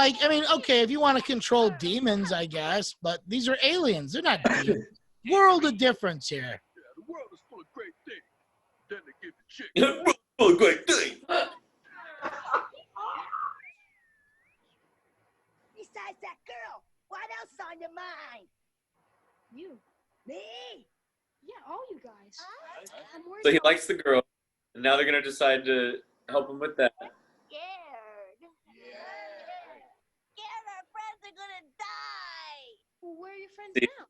okay, if you want to control demons, I guess, but these are aliens. They're not demons. World of difference here. The world is full of great things. Then they give the chick. Full of great things. Besides that girl, what else on your mind? You. Me? Yeah, all you guys. I'm worried So he about- likes the girl, and now they're gonna decide to help him with that. Scared. Scared our friends are gonna die. Well, where are your friends See? now?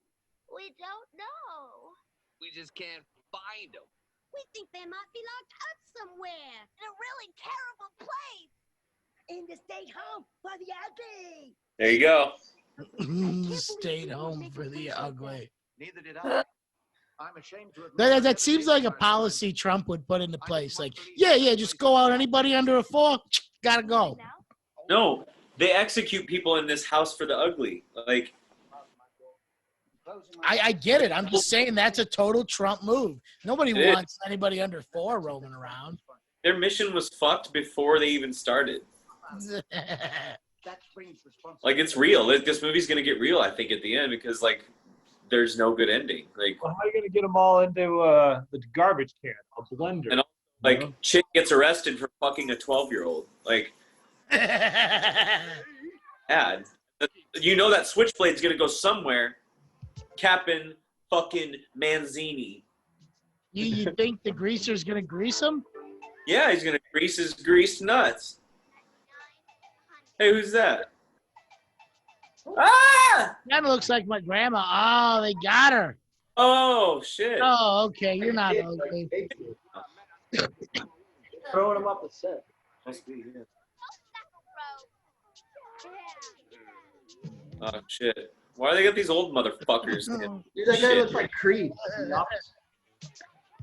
We don't know. We just can't find them. We think they might be locked up somewhere in a really terrible place. In the state home for the ugly. There you go. Stayed home for the ugly. Neither did I. I'm ashamed to admit That seems like a policy Trump would put into place. Like, yeah, just go out. Anybody under a 4, gotta go. No, they execute people in this house for the ugly. Like, I get it. I'm just saying that's a total Trump move. Nobody It wants anybody under 4 roaming around. their mission was fucked before they even started. Like, it's real. This movie's gonna get real, I think, at the end, because like, there's no good ending. Like, Well, how are you gonna get them all into the garbage can, a blender? And like, chick gets arrested for fucking a 12-year-old. Like, bad. You know that switchblade's gonna go somewhere. Captain fucking Manzini. You think the greaser's gonna grease him? Yeah, he's gonna grease his greased nuts. Hey, who's that? Ah! That looks like my grandma. Oh, they got her. Oh shit. Oh, okay. You're not ugly. Throwing them up the set. Must be, yeah. Oh shit. Why do they got these old motherfuckers? Dude, that guy looks like Creed.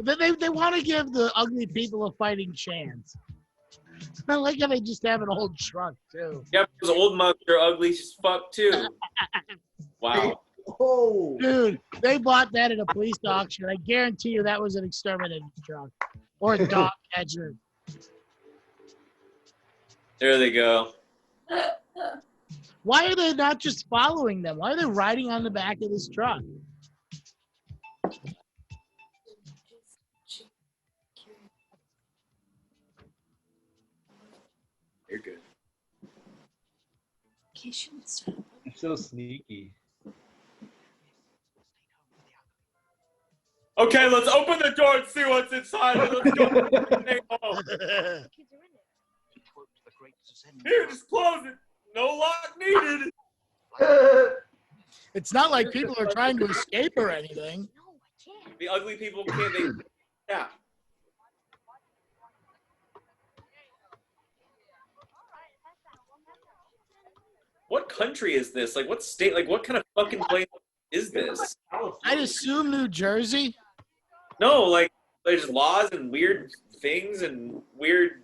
They want to give the ugly people a fighting chance. I like how they just have an old truck too. Yeah, those old mugs are ugly as fuck too. Wow. Oh, dude, they bought that at a police auction. I guarantee you that was an exterminating truck or a dog catcher. There they go. Why are they not just following them? Why are they riding on the back of this truck? You're good. You're so sneaky. Okay, let's open the door and see what's inside. Let's go. Stay home. Here, just close it. No lock needed. It's not like people are trying to escape or anything. The ugly people can't. They, yeah. What country is this? Like, what state? Like, what kind of fucking place is this? I'd assume New Jersey. No, like, there's laws and weird things and weird.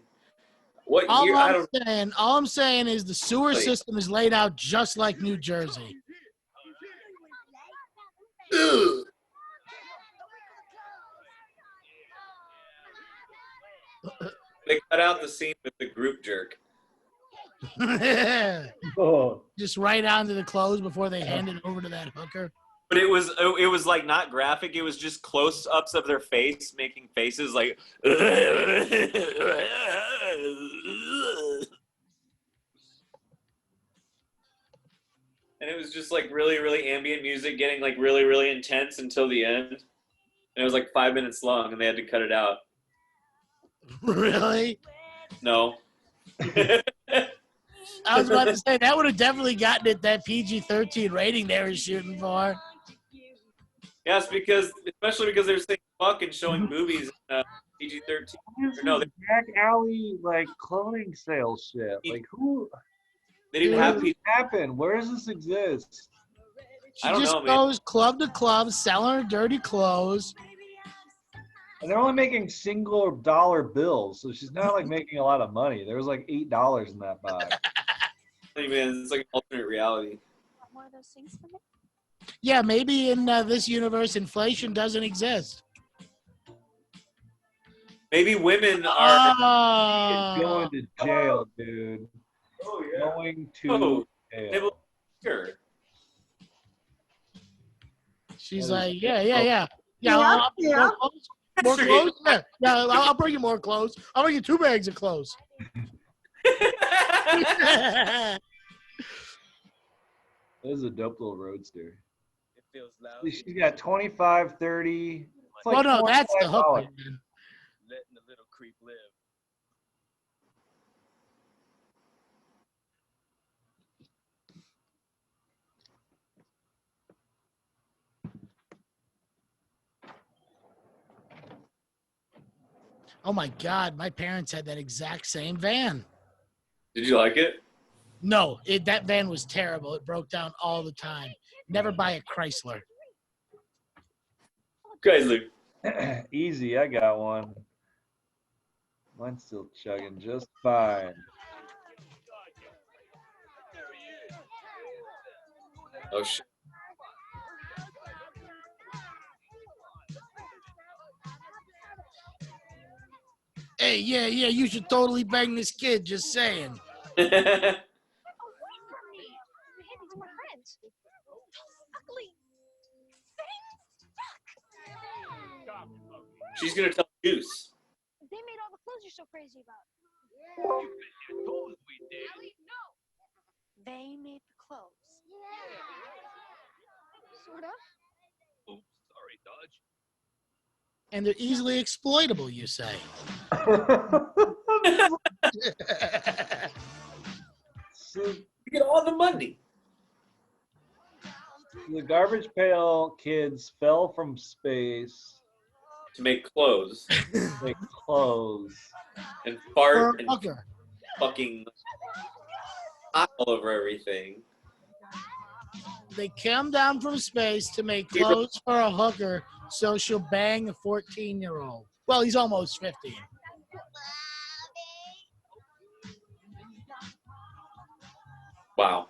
What year? I don't. All I'm saying is the sewer system is laid out just like New Jersey. Ugh. They cut out the scene with the group jerk. Oh. Just right onto the clothes before they hand it over to that hooker. But it was like not graphic. It was just close-ups of their face making faces like. And it was just like really, really ambient music getting like really, really intense until the end. And it was like 5 minutes long, and they had to cut it out. Really? No. I was about to say that would have definitely gotten it that PG-13 rating they were shooting for. Yes, especially because they were saying fuck and showing movies PG-13. No, back alley like clothing sales shit. Like who? They didn't have PG. Happen? Where does this exist? She just goes club to club selling her dirty clothes. And they're only making single dollar bills, so she's not like making a lot of money. There was like $8 in that bag. It's like an alternate reality. More of those things for me? Yeah, maybe in this universe, inflation doesn't exist. Maybe women are going to jail, dude. Oh yeah. Going to jail. Sure. She's like, yeah. More clothes? Yeah, I'll bring you more clothes. I'll bring you 2 bags of clothes. This is a dope little roadster. It feels loud. She's got 25, 30. Well, no, that's the hooker. Letting the little creep live. Oh my God, my parents had that exact same van. Did you like it? No, that van was terrible. It broke down all the time. Never buy a Chrysler. Chrysler. Easy, I got one. Mine's still chugging just fine. Oh shit. Hey, yeah, you should totally bang this kid, just saying. She's gonna tell Juice. They made all the clothes you're so crazy about. You told we did. No. They made the clothes. Sort of. Oops, sorry, Dodge. And they're easily exploitable, you say. You get all the money. The Garbage Pail kids fell from space to make clothes. And fart and fucking hot all over everything. They come down from space to make clothes for a hooker so she'll bang a 14-year-old. Well, he's almost 15. Wow.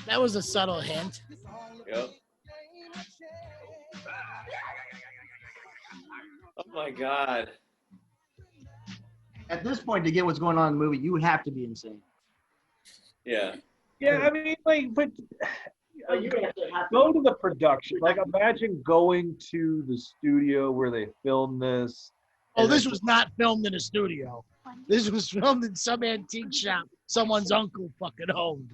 That was a subtle hint. Yep. Oh my God. At this point, to get what's going on in the movie, you would have to be insane. Yeah. Yeah, I mean, like, but go to the production. Like, imagine going to the studio where they filmed this. Oh, this was not filmed in a studio. This was filmed in some antique shop someone's uncle fucking owned.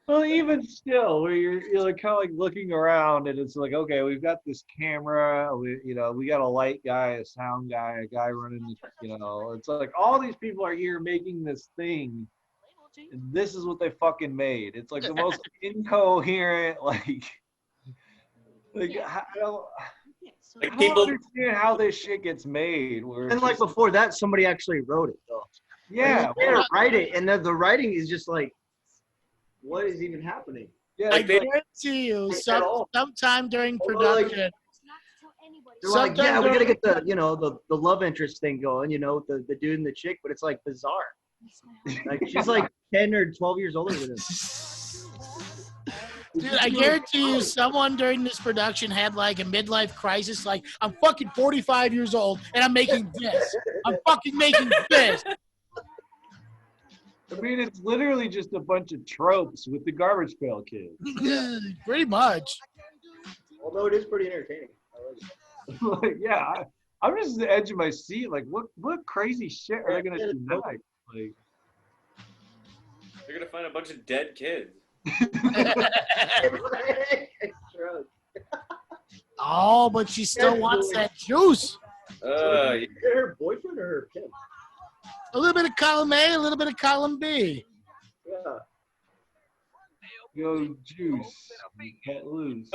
Well, even still, where you're like kind of like looking around, and it's like, okay, we've got this camera, we got a light guy, a sound guy, a guy running the, it's like all these people are here making this thing, and this is what they fucking made. It's like the most incoherent, like I don't. Like I don't people, understand how this shit gets made. Where And it's like just- before that, somebody actually wrote it though. yeah, They didn't write it, and the writing is just like, what is even happening? yeah, I it's like- guarantee you, Like, at all. sometime during Although, like, production, They're like, Sometimes yeah, we they're- gotta get the love interest thing going, the dude and the chick, but it's like bizarre. Like she's like 10 or 12 years older than him. dude, I guarantee you, someone during this production had like a midlife crisis. Like, I'm fucking 45 years old and I'm making this. I'm fucking making this. I mean, it's literally just a bunch of tropes with the Garbage Pail Kids. Pretty much. Although it is pretty entertaining. I like it. Like, yeah, I'm just at the edge of my seat. Like, what crazy shit are they gonna do next? Like, they're gonna find a bunch of dead kids. Oh, but she still wants that juice. Is it her boyfriend or her pimp? A little bit of column A, a little bit of column B. Yeah. go juice, you can't lose.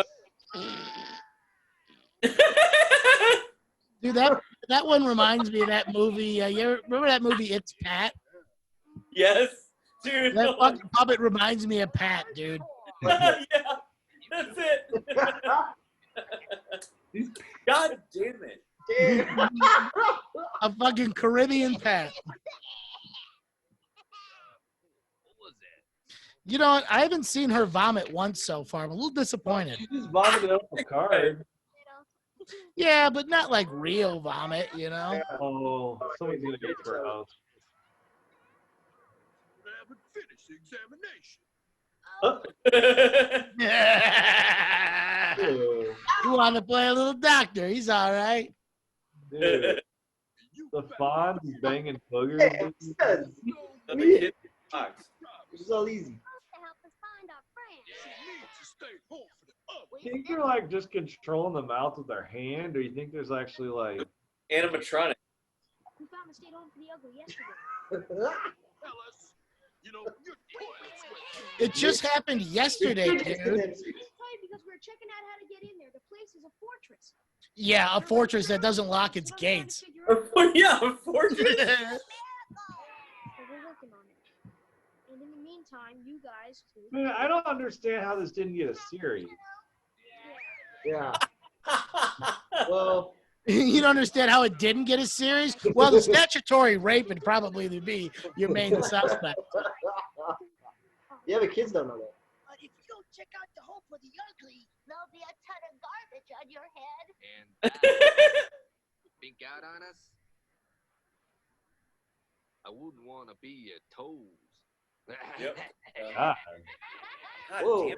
Dude, that one reminds me of that movie. You ever, remember that movie, It's Pat? Yes, dude. That fucking puppet reminds me of Pat, dude. Yeah, that's it. God damn it. A fucking Caribbean Pat. You know what? I haven't seen her vomit once so far. I'm a little disappointed. She just vomited up a card. Yeah, but not like real vomit, you know? Oh, someone's gonna get gross. Haven't finished the examination. You want to play a little doctor? He's all right. Dude, the Fonz is banging boogers. The kid box. It's all easy. You think they're like just controlling the mouth with their hand, or you think there's actually like animatronic? We found the state home for the ugly yesterday. Fellas, you know, your toilet's It just happened yesterday, dude. Because we're checking out how to get in there. The place is a fortress. Yeah, a fortress that doesn't lock its gates. Yeah, a fortress. But we're working on it. And in the meantime, you guys. Man, I don't understand how this didn't get a series. Yeah. Well, You don't understand how it didn't get a series? Well, the statutory rape would probably be your main suspect. yeah, but kids don't know that. But if you don't check out the home for the ugly, there'll be a ton of garbage on your head. And bink out on us? I wouldn't want to be your toes. Yep. God, God Whoa. damn.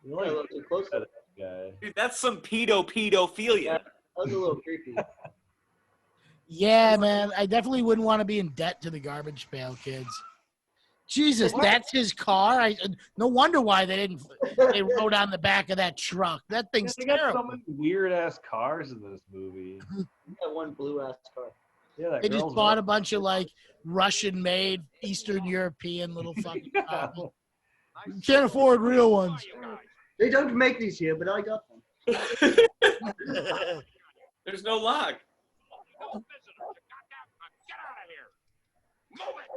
You only a little too close to that. guy. Dude, that's some pedophilia. That was a little creepy. Yeah, man. I definitely wouldn't want to be in debt to the Garbage Pail Kids. Jesus, that's his car. No wonder why they wrote on the back of that truck. That thing's They got so terrible. many weird ass cars in this movie. That one blue ass car. Yeah, that They just girl's bought a bunch of like Russian-made, Eastern European little fucking cars. You can't afford real ones. They don't make these here, but I got them. There's no lock.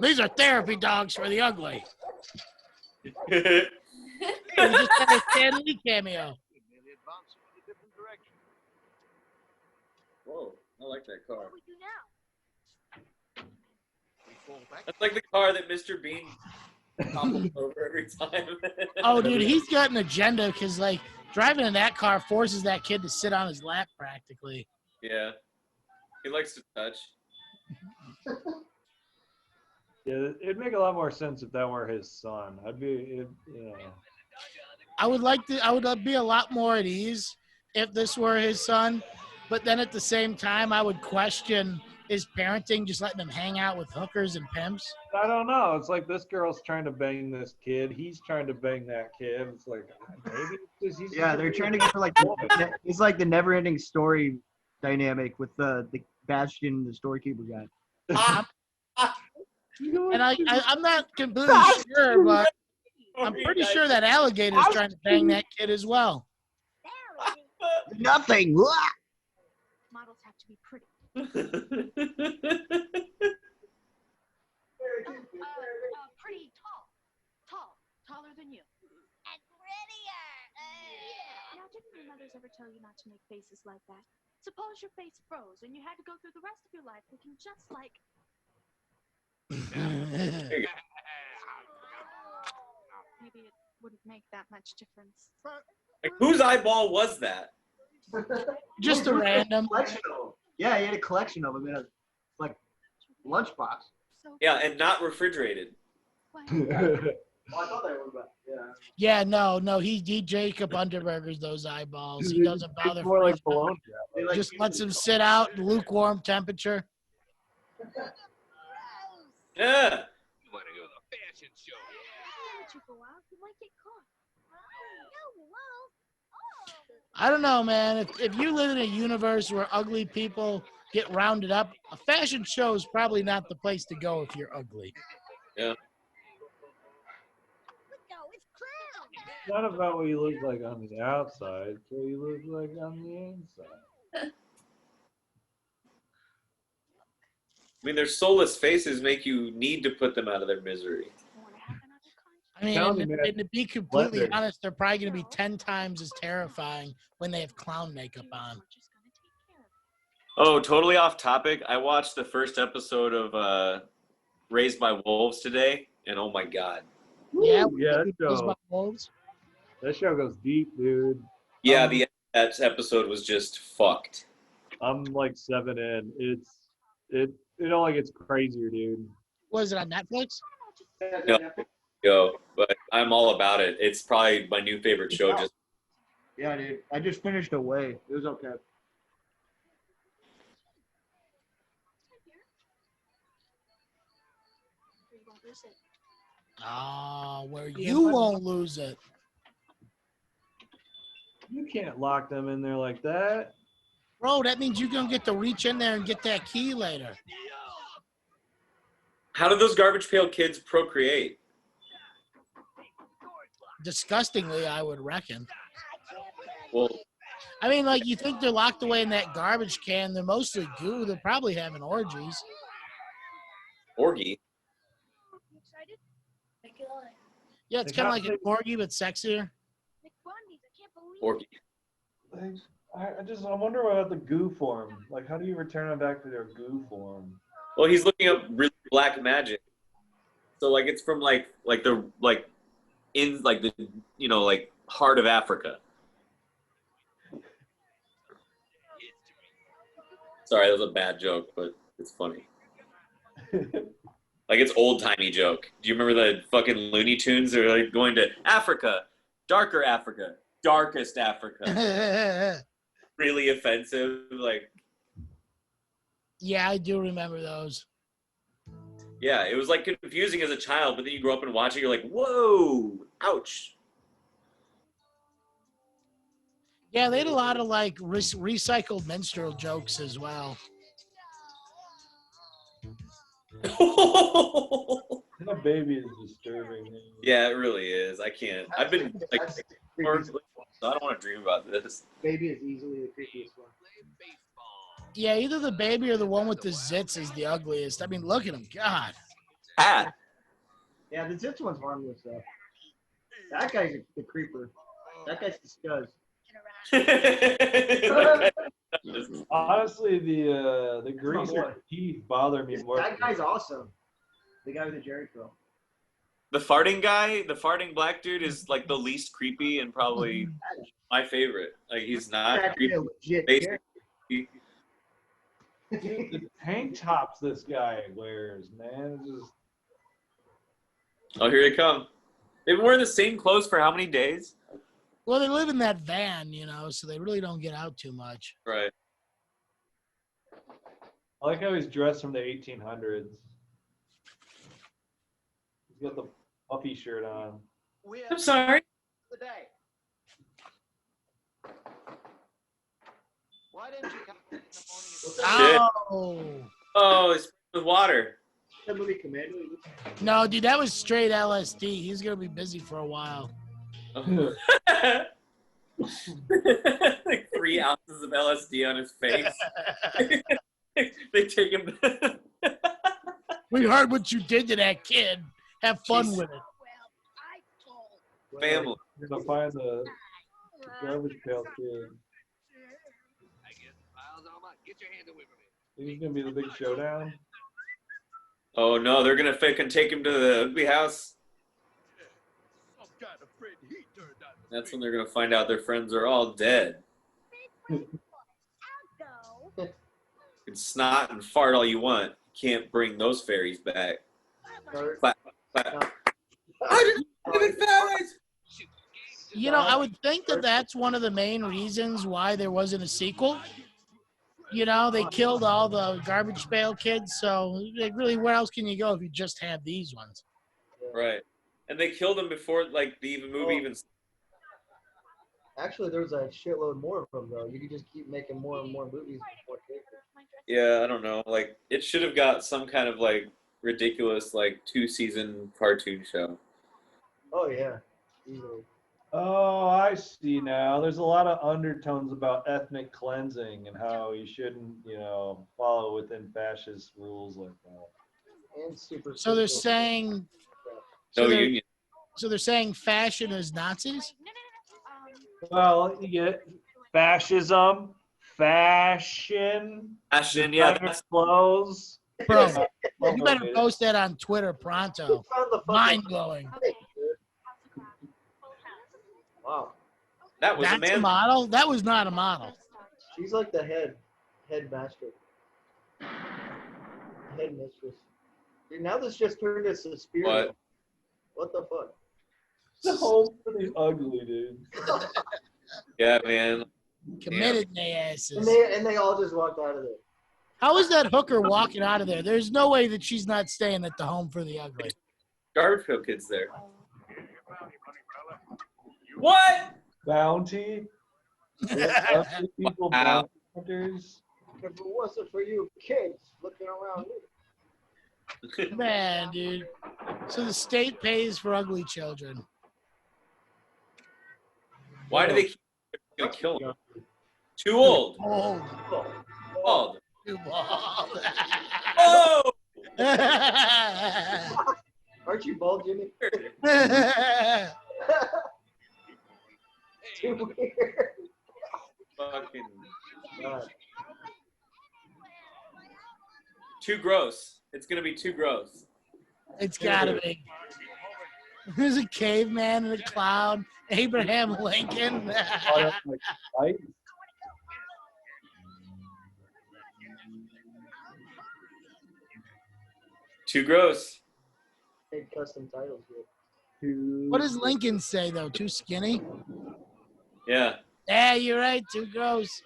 These are therapy dogs for the ugly. Yeah. We just had a Stan Lee cameo. Whoa, I like that car. What do we do now? That's like the car that Mr. Bean topples over every time. Oh, dude, he's got an agenda because, like, driving in that car forces that kid to sit on his lap practically. Yeah. He likes to touch. Yeah, it'd make a lot more sense if that were his son. I would be a lot more at ease if this were his son, but then at the same time, I would question his parenting, just letting him hang out with hookers and pimps. I don't know. It's like this girl's trying to bang this kid. He's trying to bang that kid. It's like maybe it's just, Yeah, they're trying to get for like it's like the never-ending story dynamic with the Bastion and the storekeeper guy. And I'm not completely sure, but I'm pretty sure that alligator's trying to bang that kid as well. Nothing. to be pretty. Pretty tall. Taller than you. And prettier. Now, didn't your mothers ever tell you not to make faces like that? Suppose your face froze and you had to go through the rest of your life looking just like... Maybe it wouldn't make that much difference. Like, whose eyeball was that? Just a random. Yeah, he had a collection of them in a like lunchbox. Yeah, and not refrigerated. Well, I thought they were, but yeah. Yeah, no, he Jacob Underberger's those eyeballs. He doesn't bother. It's more like bologna. Just lets him sit out in lukewarm temperature. Yeah. You want to go to the fashion show? Why would you go out? You might get caught. No, we won't. I don't know, man. If you live in a universe where ugly people get rounded up, a fashion show is probably not the place to go if you're ugly. Yeah. No, it's clown. It's not about what you look like on the outside, it's what you look like on the inside. I mean, their soulless faces make you need to put them out of their misery. I mean, and to be completely honest, they're probably going to be 10 times as terrifying when they have clown makeup on. Oh, totally off topic. I watched the first episode of Raised by Wolves today, and oh my god. Yeah, That show goes deep, dude. Yeah, that episode was just fucked. I'm like 7 in. It only gets crazier, dude. Was it on Netflix? No, but I'm all about it. It's probably my new favorite show. Yeah, dude. I just finished Away. It was okay. Oh, where you won't lose it. You can't lock them in there like that. Bro, that means you're going to get to reach in there and get that key later. How do those Garbage Pail kids procreate? Disgustingly, I would reckon. Well, I mean, like, you think they're locked away in that garbage can. They're mostly goo. They're probably having orgies. Orgy? Yeah, it's kind of like an orgy, but sexier. Orgy. I wonder about the goo form. Like, how do you return them back to their goo form? Well, he's looking up really black magic. So, like, it's from, in the heart of Africa. Sorry, that was a bad joke, but it's funny. Like, it's old-timey joke. Do you remember the fucking Looney Tunes? They're, like, going to Africa, darker Africa, darkest Africa. Really offensive, like... Yeah, I do remember those. Yeah, it was, like, confusing as a child, but then you grow up and watch it, you're like, whoa, ouch. Yeah, they had a lot of, like, recycled minstrel jokes as well. That baby is disturbing. Yeah, it really is. I can't. I've been, like, so I don't want to dream about this. Baby is easily the creepiest one. Yeah, either the baby or the one with the zits is the ugliest. I mean, look at him. God. Ah. Yeah, the zits one's harmless, though. That guy's the creeper. That guy's the scuzz. Honestly, the greaser teeth bother me more. That guy's awesome. The guy with the Jerry curl. The farting guy, the farting black dude, is like the least creepy and probably my favorite. Like, he's not creepy. Dude, the tank tops this guy wears, man. It's just... Oh, here they come. They've been wearing the same clothes for how many days? Well, they live in that van, you know, so they really don't get out too much. Right. I like how he's dressed from the 1800s. He's got the puffy shirt on. I'm sorry. The day. Why didn't you come in the morning? Oh, it's with water. That movie Commando. No, dude, that was straight LSD. He's going to be busy for a while. Like 3 3 ounces of LSD on his face. They take him. We heard what you did to that kid. Have fun Jeez. with it. Family. We're gonna find the garbage pail kid. I guess the file's all mine. Get your hands away from me. Think it's gonna be the big showdown? Oh no, they're gonna fucking take him to the ugly house. Some kind of friend he turned out to That's be. when they're gonna find out their friends are all dead. You can snot and fart all you want. You can't bring those fairies back. Clap, clap. I didn't give it fairies. You know, I would think that that's one of the main reasons why there wasn't a sequel. You know, they killed all the Garbage Pail kids, so like, really, where else can you go if you just have these ones? Right. And they killed him before, like, the movie even. Actually, there's a shitload more of them, though. You could just keep making more and more movies. Yeah, I don't know. Like, it should have got some kind of, like, ridiculous, like, 2-season cartoon show. Oh, yeah. Easily. Oh, I see now. There's a lot of undertones about ethnic cleansing and how you shouldn't, follow within fascist rules like that. And super. So they're saying. No So they're, union. so they're saying fashion is Nazis? Well, you get fascism, fashion, Yeah. designer clothes. Bro, Yeah. you better post that on Twitter pronto. Mind blowing. Wow. That was That's a man. a model? That was not a model. She's like the headmaster. Headmistress. Dude, now this just turned into Suspiria. What the fuck? The home for the ugly, dude. Yeah, man. Committed their asses. And they all just walked out of there. How is that hooker walking out of there? There's no way that she's not staying at the home for the ugly. Garbage Pail Kid's there. What? Bounty. Ugly people, Wow. bounty hunters. If it wasn't for you kids looking around me. Man, dude. So the state pays for ugly children. Why do they keep gonna kill him? Too old. Old. Bald. Too bald. Oh! Aren't you bald, Jimmy? Too weird. Fucking. God. Too gross. It's gonna be too gross. It's gotta be. There's a caveman in a cloud. Abraham Lincoln. Too gross. Made custom titles here. What does Lincoln say, though? Too skinny? Yeah. Yeah, you're right. Too gross.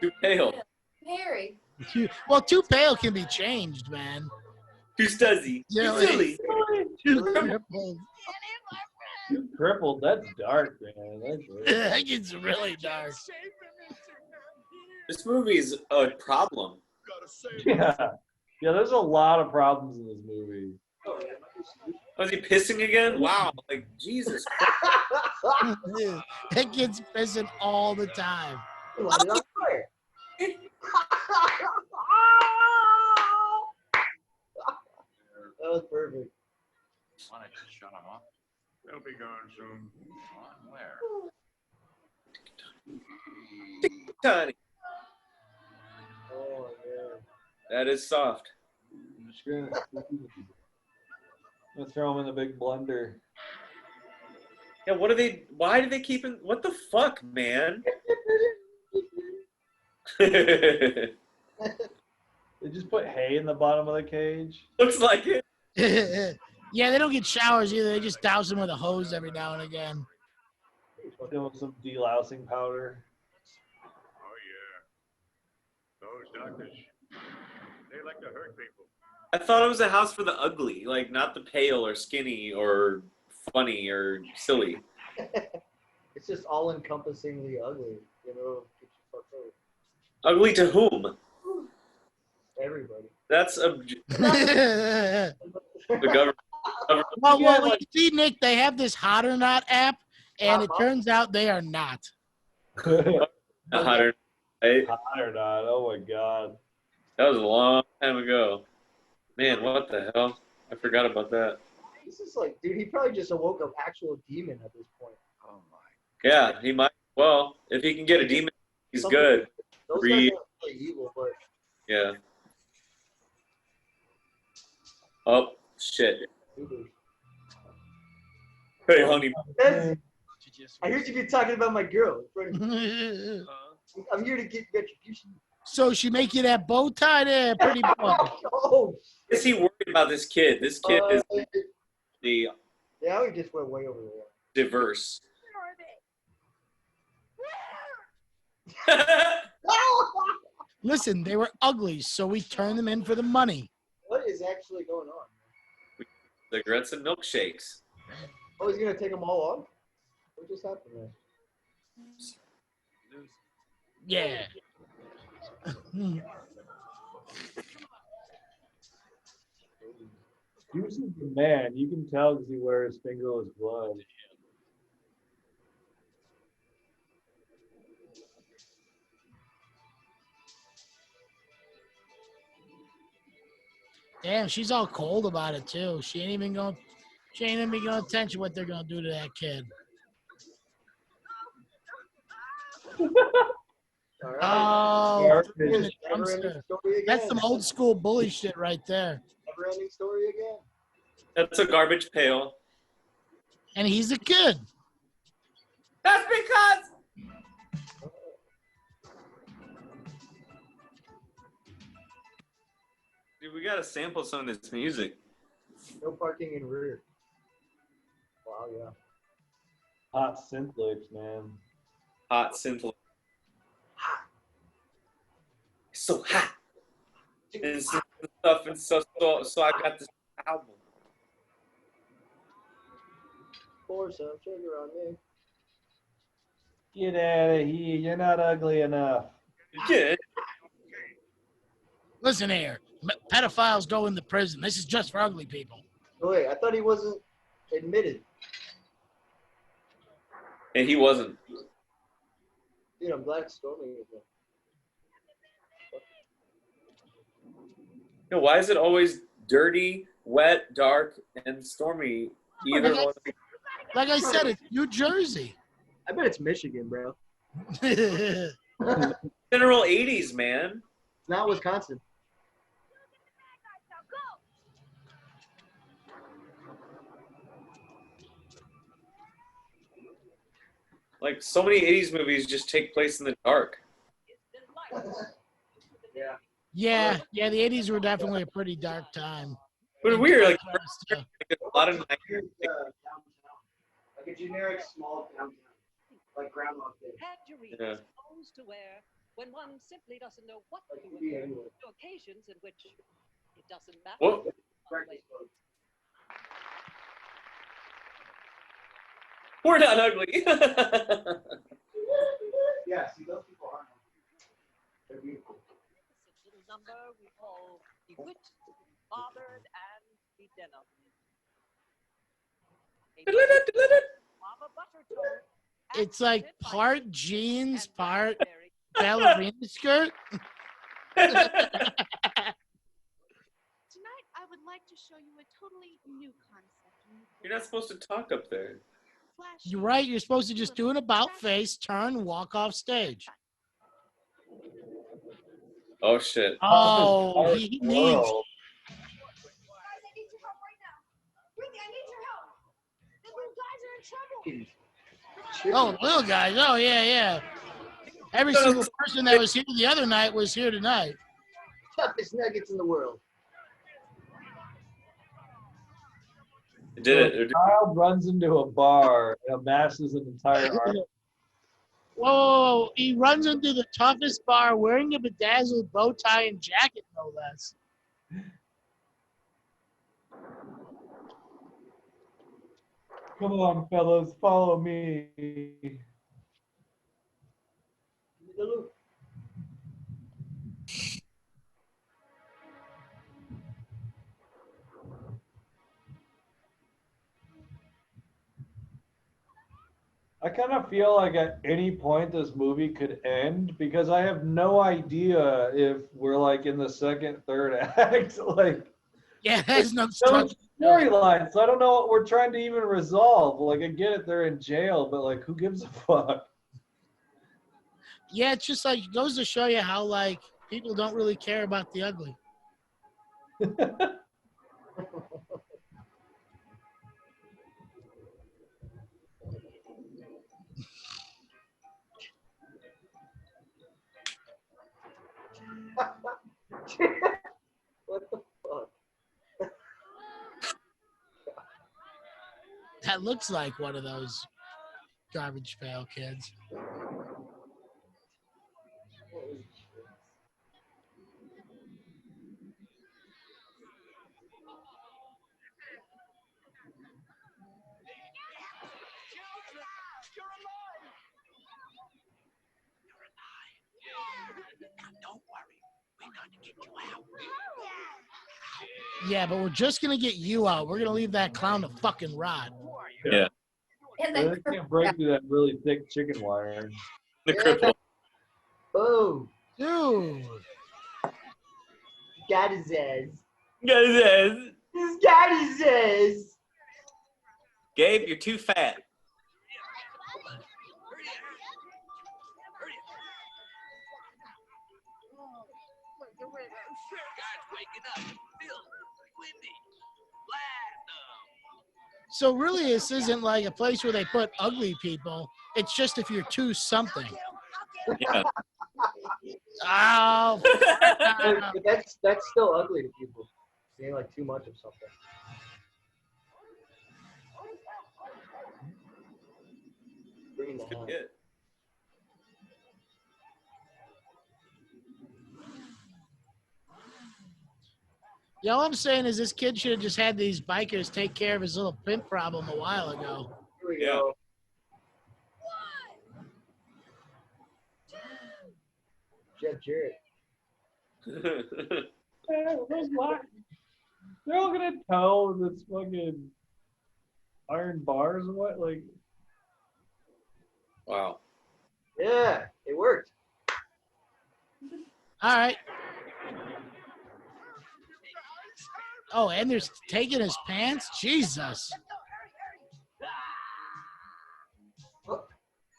Too pale. Harry. Well, too pale can be changed, man. Too stuzzy. Too silly. Too crippled. Too crippled. That's dark, man. That's really That gets really dark. This movie is a problem. Yeah. Yeah, there's a lot of problems in this movie. Was he pissing again? Wow. Like, Jesus. That kid's pissing all the time. That was perfect. Why don't you shut them up? They'll be going soon. Where? Tiny. Oh, yeah. That is soft. I'm just gonna throw them in the big blender. Yeah, what are they? Why do they keep in? What the fuck, man? They just put hay in the bottom of the cage. Looks like it. Yeah, they don't get showers either. They just douse them with a hose every now and again. Doing some delousing powder. Oh, yeah. Those doctors, they like to hurt people. I thought it was a house for the ugly, like not the pale or skinny or funny or silly. It's just all encompassingly ugly. Get you fucked over. Ugly to whom? Everybody. That's the government. Well, you see, Nick, they have this Hot or Not app, And it turns out they are not. Hot or not. Hot or not? Oh my god. That was a long time ago. Man, what the hell? I forgot about that. This is like, dude, he probably just awoke an actual demon at this point. Oh my. Yeah, he might. Well, if he can get a demon, he's Something- good. Those Read. guys are really evil, but Yeah. Oh, shit. Hey, honey. That's, I heard you be talking about my girl. I'm here to get retribution. So she make you that bow tie there, pretty boy. Oh, Is he worried about this kid? This kid is the yeah, we just went way over there. diverse. Listen, they were ugly, so we turned them in for the money. What is actually going on? Cigarettes and milkshakes. Oh, he's gonna take them all off? What just happened there? Yeah. Juice is the man. You can tell because he wears fingerless gloves. Damn, she's all cold about it too. She ain't even gonna attention what they're gonna do to that kid. Oh, in the dumpster. That's some old school bully shit right there. Never ending story again. That's a garbage pail. And he's a kid. That's because. Dude, we gotta sample some of this music. No parking in rear. Wow, yeah. Hot synth licks, man. Hot synth. So hot. And stuff and so I got this album. Pour some sugar on me. Get out of here. You're not ugly enough. Good. Listen here, pedophiles go into prison. This is just for ugly people. Oh, wait, I thought he wasn't admitted. And he wasn't. Dude, I'm glad it's storming again. You know, why is it always dirty, wet, dark, and stormy? Either one. Like I said, it's New Jersey. I bet it's Michigan, bro. General 80s, man. It's not Wisconsin. Like, so many 80s movies just take place in the dark. Yeah. Yeah, the 80s were definitely a pretty dark time. But weird, like, Stuff. a lot of Downtown. Like a generic small downtown. Like Groundhog Day. Yeah. To wear when one simply doesn't know what Like to it could be wear anywhere. to occasions in which it doesn't matter. What? Breakfast clothes. We're not ugly. Yeah, see, those people aren't. They're beautiful. This little number we call the wit, bothered, and the denim. Mama Buttertoe. It's like part jeans, part ballerina skirt. Tonight, I would like to show you a totally new concept. You're not supposed to talk up there. You're right. You're supposed to just do an about face, turn, walk off stage. Oh, shit. Oh, he needs. Guys, I need your help right now. Really, I need your help. The little guys are in trouble. Oh, little guys. Oh, yeah. Every single person that was here the other night was here tonight. Toughest nuggets in the world. It did it. A child runs into a bar and amasses an entire army. Whoa, he runs into the toughest bar wearing a bedazzled bow tie and jacket, no less. Come on, fellas, follow me. I kind of feel like at any point this movie could end because I have no idea if we're like in the second, third act. Like, Yeah, there's no no structure. storyline, so I don't know what we're trying to even resolve. Like, I get it, they're in jail, but like, who gives a fuck? Yeah, it's just like goes to show you how like people don't really care about the ugly. What the fuck? That looks like one of those Garbage Pail kids. Don't worry, we're going to get you out. Yeah, but we're just gonna get you out. We're gonna leave that clown to fucking rot. Yeah. And They then can't break through that really thick chicken wire. The cripple. Boom. Dude. Got his ass. Guys, He's got his ass. Gabe, you're too fat. So really, this isn't like a place where they put ugly people. It's just if you're too something. Yeah. Oh. But that's still ugly to people. Being like too much of something. Bring the hand. Yeah, all I'm saying is this kid should have just had these bikers take care of his little pimp problem a while ago. Here we go. Jeff Jarrett. They're all gonna tow this fucking iron bars and what? Like, Wow. Yeah, it worked. All right. Oh, and there's taking his pants? Jesus.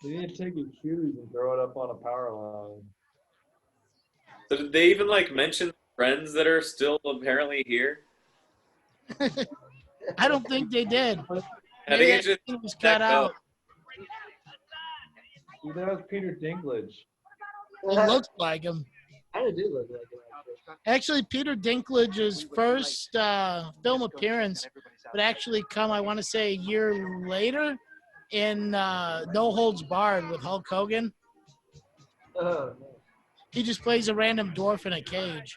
they need to take his shoes and throw it up on a power line. So did they even like mention friends that are still apparently here? I don't think they did. I Maybe think it's that just thing was cut out. See, that was Peter Dinklage. It looks like him. Kind of do look like it. Actually, Peter Dinklage's first film appearance would actually come, I want to say, a year later in No Holds Barred with Hulk Hogan. Oh, no. He just plays a random dwarf in a cage.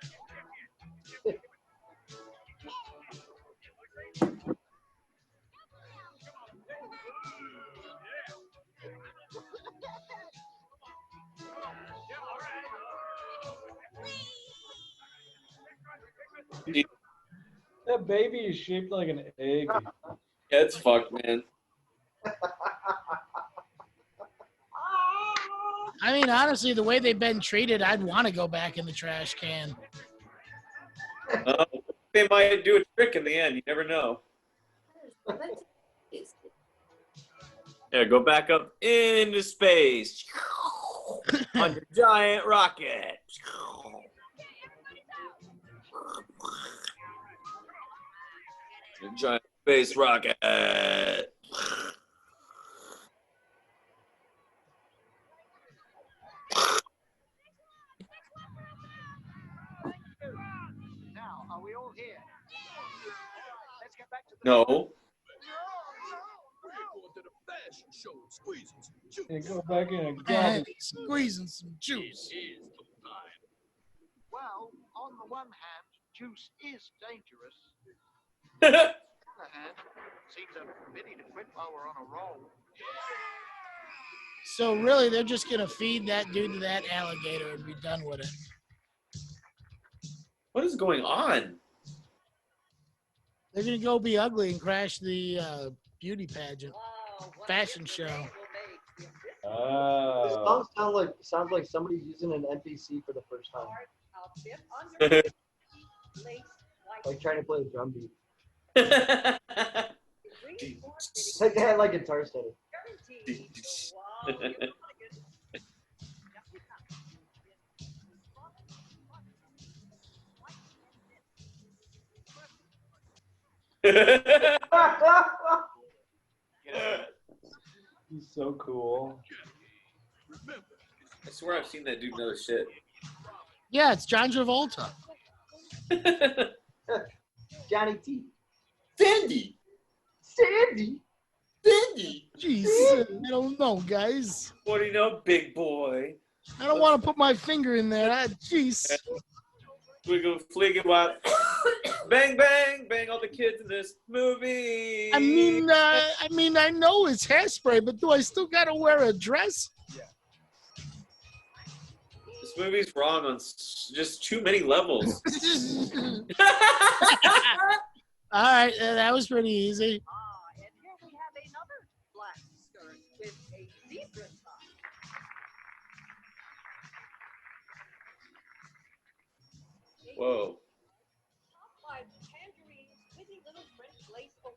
That baby is shaped like an egg. Yeah, it's fucked, man. I mean, honestly, the way they've been treated, I'd want to go back in the trash can. They might do a trick in the end. You never know. Yeah, go back up into space on your giant rocket. Your giant space rocket. Now, are we all here? Let's get back to the No. And go back in and And garbage. squeezing some juice. Well, on the one hand, juice is dangerous. On the other hand, seems a pity to quit while we're on a roll. So really, they're just going to feed that dude to that alligator and be done with it. What is going on? They're going to go be ugly and crash the beauty pageant, fashion show. This Oh. song sounds like somebody's using an NPC for the first time. Like trying to play a drum beat. Like they had like guitar study. He's so cool. I swear I've seen that dude know shit. Yeah, it's John Travolta. Johnny T. Sandy. Sandy. Sandy. Jeez, I don't know, guys. What do you know, big boy? I don't want to put my finger in there. Jeez. Wiggle, fliggle, what? Bang, bang, bang! All the kids in this movie. I mean, I know it's hairspray, but do I still gotta wear a dress? This movie's wrong on just too many levels. All right, that was pretty easy. And here we have another black skirt with a zebra top. Whoa.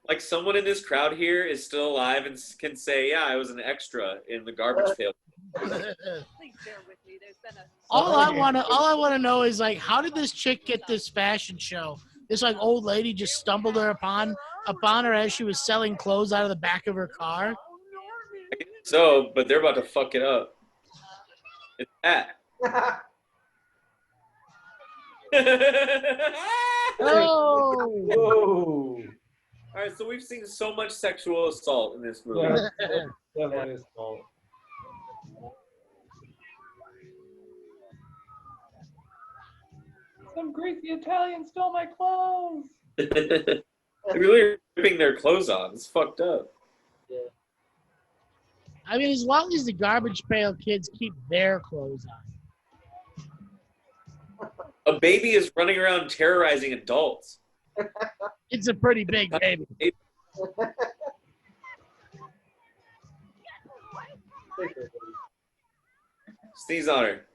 Like someone in this crowd here is still alive and can say, "Yeah, I was an extra in the Garbage Pail." All I wanna know is like, how did this chick get this fashion show? This like old lady just stumbled upon her as she was selling clothes out of the back of her car. So, but they're about to fuck it up. It's that. Oh! Whoa! All right, so we've seen so much sexual assault in this movie. Definitely his fault. Some greasy Italian stole my clothes. They're really ripping their clothes on. It's fucked up. Yeah. I mean, as long as the Garbage Pail Kids keep their clothes on. A baby is running around terrorizing adults. It's a pretty big baby. Sneeze on her.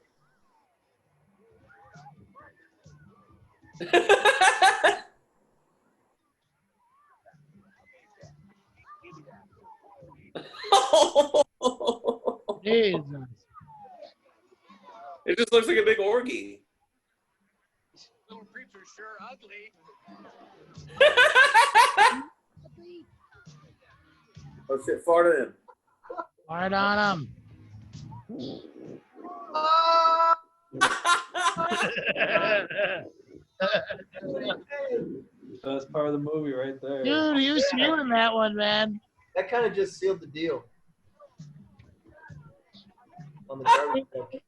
Jesus. It just looks like a big orgy. Little creeps are sure ugly. Oh shit, fart in. Fart on him. Best part of the movie right there. Dude, he was feeling that one, man. That kind of just sealed the deal. On the Garbage Pail Kids.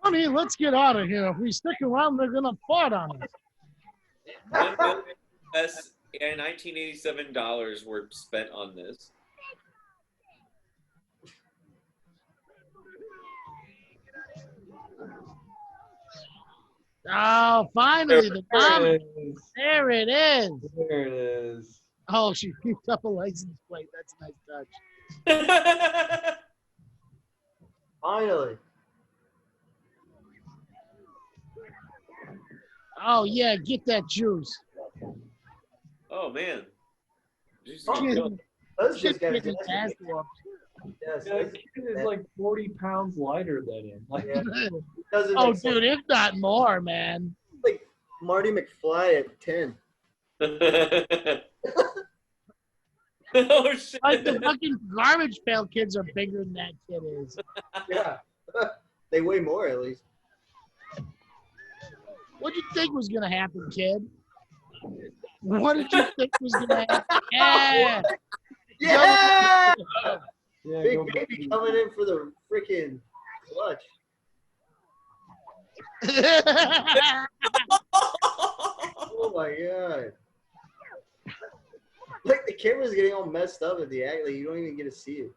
Honey, let's get out of here. If we stick around, they're gonna fart on us. $1 million US and $1987 were spent on this. Oh, finally, the comment. There it is. There it is. Oh, she picked up a license plate. That's a nice touch. Finally. Oh, yeah, get that juice. Oh man. Jesus, Those Shit just got getting his ass whooped. Yes, Yeah, that kid is like 40 pounds lighter than him. Like, yeah. Doesn't Oh, make sense. dude, if not more, man. Like Marty McFly at 10. Oh shit. Like the fucking Garbage Pail Kids are bigger than that kid is. Yeah. They weigh more at least. What'd you think was gonna happen, kid? What did you think was gonna happen? Yeah. Yeah! yeah, Big go baby coming in for the freaking clutch. Oh my god. Like the camera's getting all messed up at the act, like you don't even get to see it.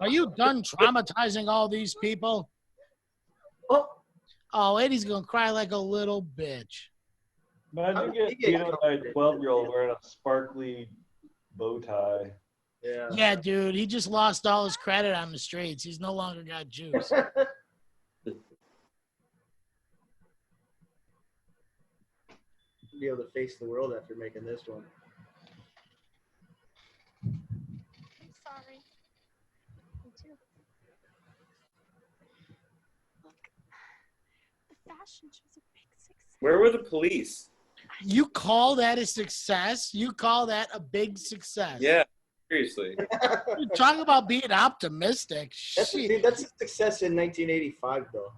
Are you done traumatizing all these people? Oh, Oh, Eddie's gonna cry like a little bitch. Imagine getting beat up by a 12-year-old wearing a sparkly bow tie. Yeah. Yeah, dude, he just lost all his credit on the streets. He's no longer got juice. Be able to face the world after making this one. I'm sorry. Me too. Look, the fashion show's a big success. Where were the police? You call that a success? You call that a big success? Yeah, seriously. Dude, talk about being optimistic. Dude, that's a success in 1985, though.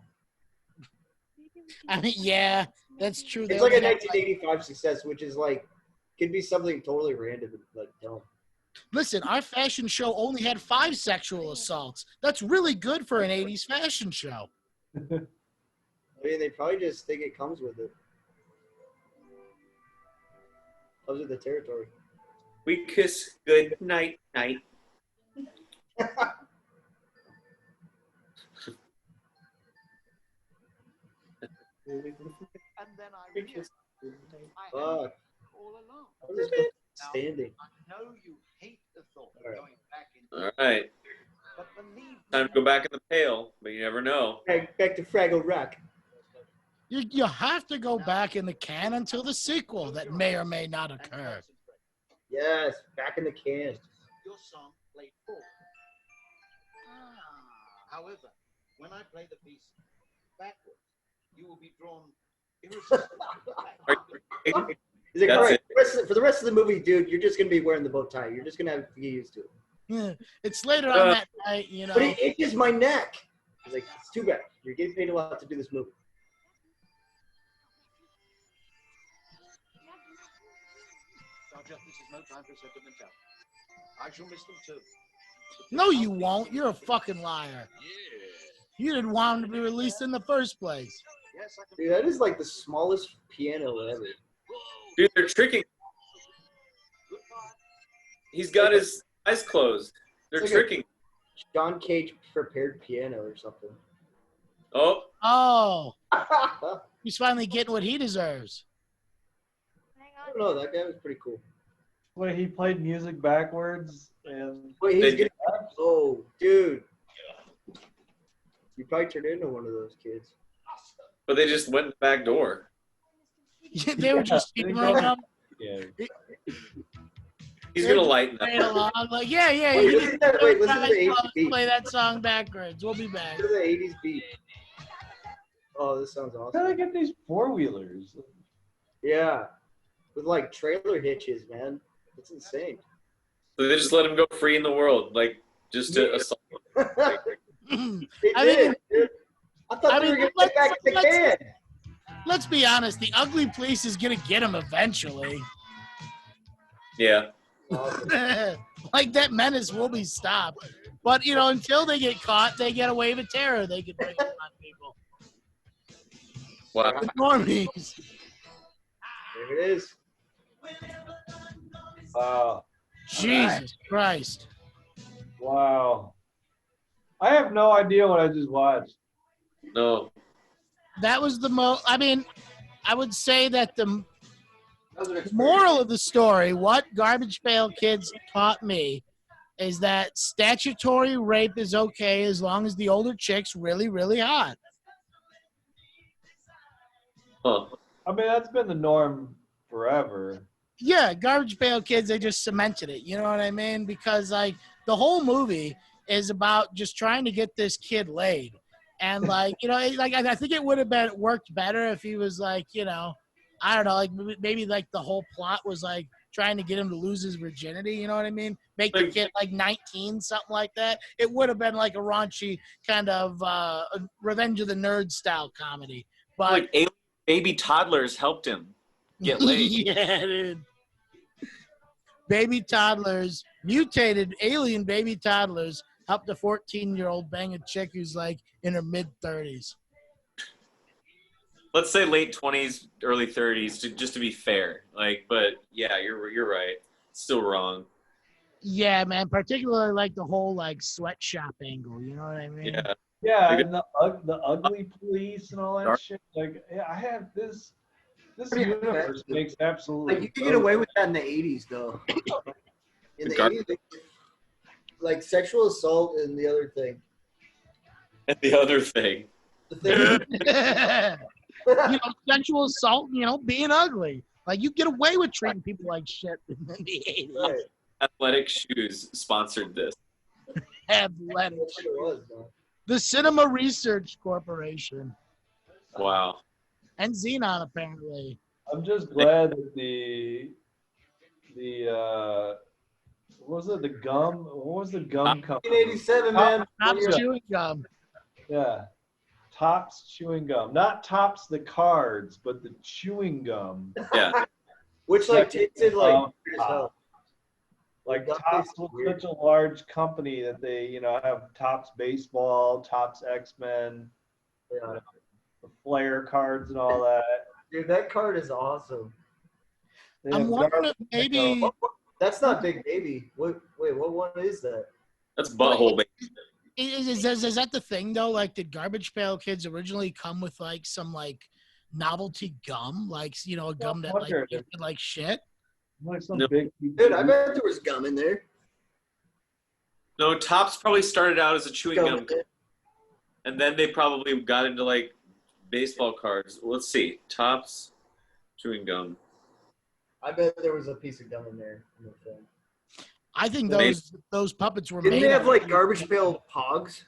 I mean, yeah, that's true. It's like a 1985 success, which is like, could be something totally random and like dumb. Listen, our fashion show only had 5 sexual assaults. That's really good for an 80s fashion show. I mean, they probably just think it comes with it. Comes with the territory. We kiss good night, night. And then I realized I had Fuck. all along. I'm just standing. I know you hate the thought of All right. going back into All right. but believe Time to go back in the pail, but you never know. Back to Fraggle Rock. You have to go back in the can until the sequel that may or may not occur. Yes, back in the can. your song played forward. However, when I play the piece backwards, you will be drawn irresistibly back. He's like, That's all right, it. for the rest of the movie, dude, you're just gonna be wearing the bow tie. You're just gonna have to get used to it. Yeah, it's later on that night, you know. But it itches my neck. He's like, it's too bad. You're getting paid a lot to do this movie. Roger, this is no time for sentimentality. I shall miss them too. No, you won't. You're a fucking liar. You didn't want him to be released in the first place. Yes, I can. Dude, that is like the smallest piano ever. Dude, they're tricking. He's got his eyes closed. They're It's like tricking. John Cage prepared piano or something. Oh, Oh, he's finally getting what he deserves. I don't know. That guy was pretty cool. Wait, he played music backwards and Wait, he's They getting. Oh, dude. You probably turned into one of those kids. but they just went in the back door. They were just ignoring him. yeah. He's They're gonna just lighten playing up. along, like, yeah, Wait, you listen to that- wait, listen to the 80s beat. play that song backwards. We'll be back. Look at the 80s beat. Oh, this sounds How do awesome. they get these 4-wheelers? Yeah. With like trailer hitches, man. It's insane. So they just let him go free in the world, like just to assault. They I did, mean, dude. I thought they were going to get back in the can. Let's be honest. The ugly police is gonna get him eventually. Yeah. Like that menace will be stopped. But you know, until they get caught, they get a wave of terror. They can bring it on people. Wow. The normies. There it is. Jesus Christ. Wow. I have no idea what I just watched. No. That was the most. I mean, I would say that the moral of the story, what Garbage Pail Kids taught me, is that statutory rape is okay as long as the older chick's really, really hot. Huh. I mean, that's been the norm forever. Yeah, Garbage Pail Kids, they just cemented it. You know what I mean? Because, like, the whole movie is about just trying to get this kid laid. And, like, you know, like, I think it would have been worked better if he was, like, you know, I don't know, like, maybe, like, the whole plot was, like, trying to get him to lose his virginity. You know what I mean? Make the kid, like, 19, something like that. It would have been, like, a raunchy kind of Revenge of the Nerds style comedy. But Like alien baby toddlers helped him get laid. yeah, dude. Baby toddlers, mutated alien baby toddlers, helped a 14-year-old bang a chick who's like in her mid-30s. Let's say late 20s, early 30s, just to be fair. Like, but yeah, you're right. Still wrong. Yeah, man. Particularly like the whole like sweatshop angle. You know what I mean? Yeah. Yeah, and the ugly police and all that shit. Like, yeah, I have this. This universe makes absolutely. Like you could get away with that in the '80s, though. In the '80s, like sexual assault and the other thing. And the other thing. The thing. You know, sexual assault. You know, being ugly. Like you get away with treating people like shit in the 80s. Right. Athletic Shoes sponsored this. Athletic. That's what it was, though. The Cinema Research Corporation. Wow. And Xenon, apparently. I'm just glad that what was it? The gum? What was the gum company? 1987, man. Tops chewing gum. Yeah. Tops chewing gum. Not Tops the cards, but the chewing gum. Yeah. Which like tasted like weird as hell. Like Tops was such a large company that they, you know, have Tops baseball, Tops X-Men, Yeah. the Flair cards and all that. Dude, that card is awesome. They I'm have wondering if garbage maybe pail. That's not Big Baby. Wait, what one is that? That's Butthole Baby. is that the thing though? Like, did Garbage Pail Kids originally come with like some like novelty gum, like you know, a gum that like tasted like shit? Like some No. big Dude, I bet there was gum in there. No, Tops probably started out as a chewing Gum gum, in there. and then they probably got into like baseball cards. Let's see, Tops chewing gum. I bet there was a piece of gum in there in the film. I think Maybe. those puppets were Didn't made. they have of- like Garbage Pail Pogs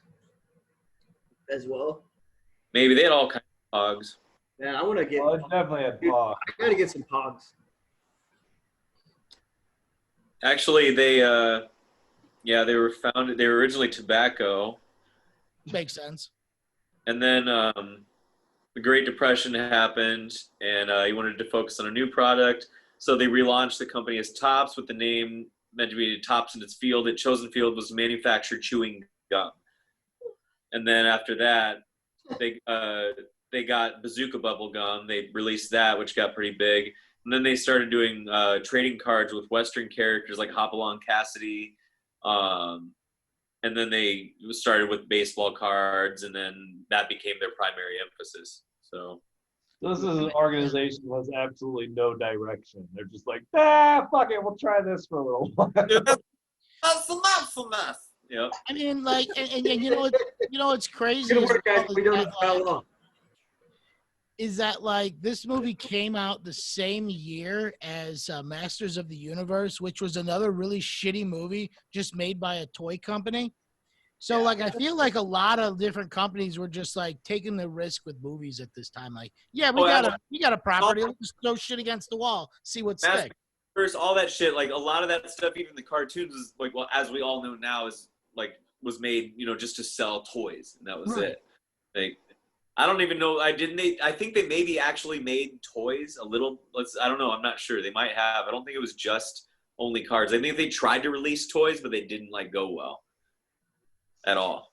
as well? Maybe they had all kinds of hogs. Yeah, I want to get. Well, it definitely had Dude, paw. I gotta get some Pogs. Actually, they were founded. They were originally tobacco, Makes sense. and then the Great Depression happened, and he wanted to focus on a new product. So they relaunched the company as Tops with the name meant to be Tops in its field. Its chosen field was manufactured chewing gum. And then after that, they got Bazooka Bubble Gum. They released that, which got pretty big. And then they started doing trading cards with Western characters like Hopalong Cassidy. And then they started with baseball cards, and then that became their primary emphasis. So This is an organization that has absolutely no direction. They're just like, fuck it, we'll try this for a little while. that's enough. Yeah. I mean, like, and you know, it's crazy. Good as work, guys. well We is don't that, have that like, long. is that like this movie came out the same year as Masters of the Universe, which was another really shitty movie just made by a toy company. So like I feel like a lot of different companies were just like taking the risk with movies at this time. Like, yeah, we got a property, let's just throw shit against the wall, see what sticks. First, all that shit, like a lot of that stuff, even the cartoons, was like, well, as we all know now, is like was made, you know, just to sell toys, and that was it. Like, I don't even know. I think they maybe actually made toys a little. I don't know. I'm not sure. They might have. I don't think it was just only cards. I think they tried to release toys, but they didn't like go well at all.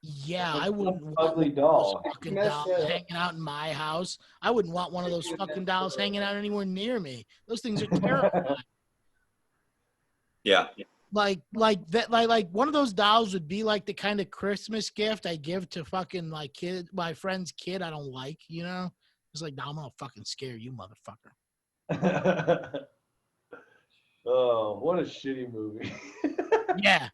Yeah, I wouldn't want ugly doll. fucking dolls hanging out in my house. I wouldn't want one of those fucking dolls hanging out anywhere near me. Those things are terrifying. Yeah. Like that, like one of those dolls would be like the kind of Christmas gift I give to fucking my friend's kid I don't like, you know? It's like, nah, I'm gonna fucking scare you, motherfucker. Oh, what a shitty movie. Yeah.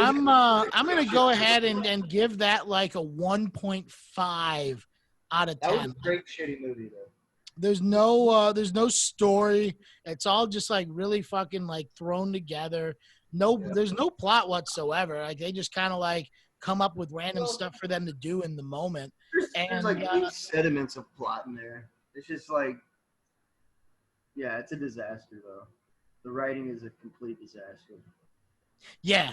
I'm gonna go ahead and give that like a 1.5 out of 10. That was a great shitty movie though. There's no story. It's all just like really fucking like thrown together. There's no plot whatsoever. Like they just kind of like come up with random stuff for them to do in the moment. There's like loose sediments of plot in there. It's just like, yeah, it's a disaster though. The writing is a complete disaster. Yeah.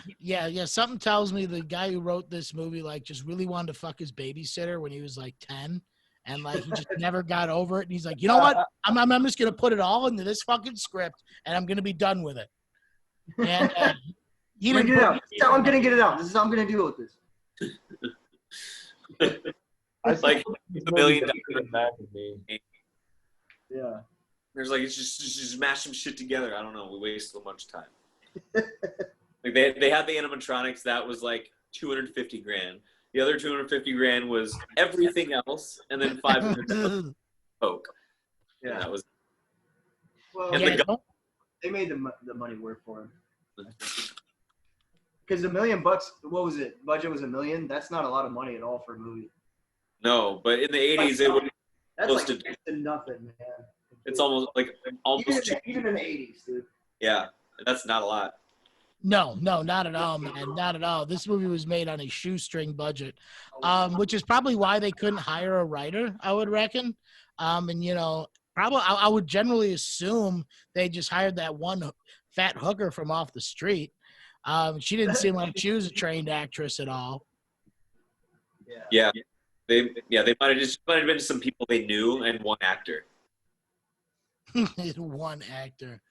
Something tells me the guy who wrote this movie like just really wanted to fuck his babysitter when he was like 10. And like he just never got over it. And he's like, you know what? I'm just gonna put it all into this fucking script, and I'm gonna be done with it. And he didn't. Get it out. That's how I'm gonna get it out. This is how I'm gonna deal with this. It's like $1 million. Yeah. There's like it's just mash some shit together. I don't know. We waste so much time. Like they had the animatronics that was like $250,000. The other 250 grand was everything else, and then 500 coke. Yeah. And that was. Well, And Yeah, they made the money work for him. Because $1 million, what was it? Budget was $1 million. That's not a lot of money at all for a movie. No, but in the 80s, it was That's close like to. next to nothing, man. It's almost like almost. Even in the 80s, dude. Yeah, that's not a lot. No, not at all, man. Not at all. This movie was made on a shoestring budget, which is probably why they couldn't hire a writer, I would reckon. And, you know, probably I would generally assume they just hired that one fat hooker from off the street. She didn't seem like she was a trained actress at all. Yeah, they might have been some people they knew and one actor. One actor.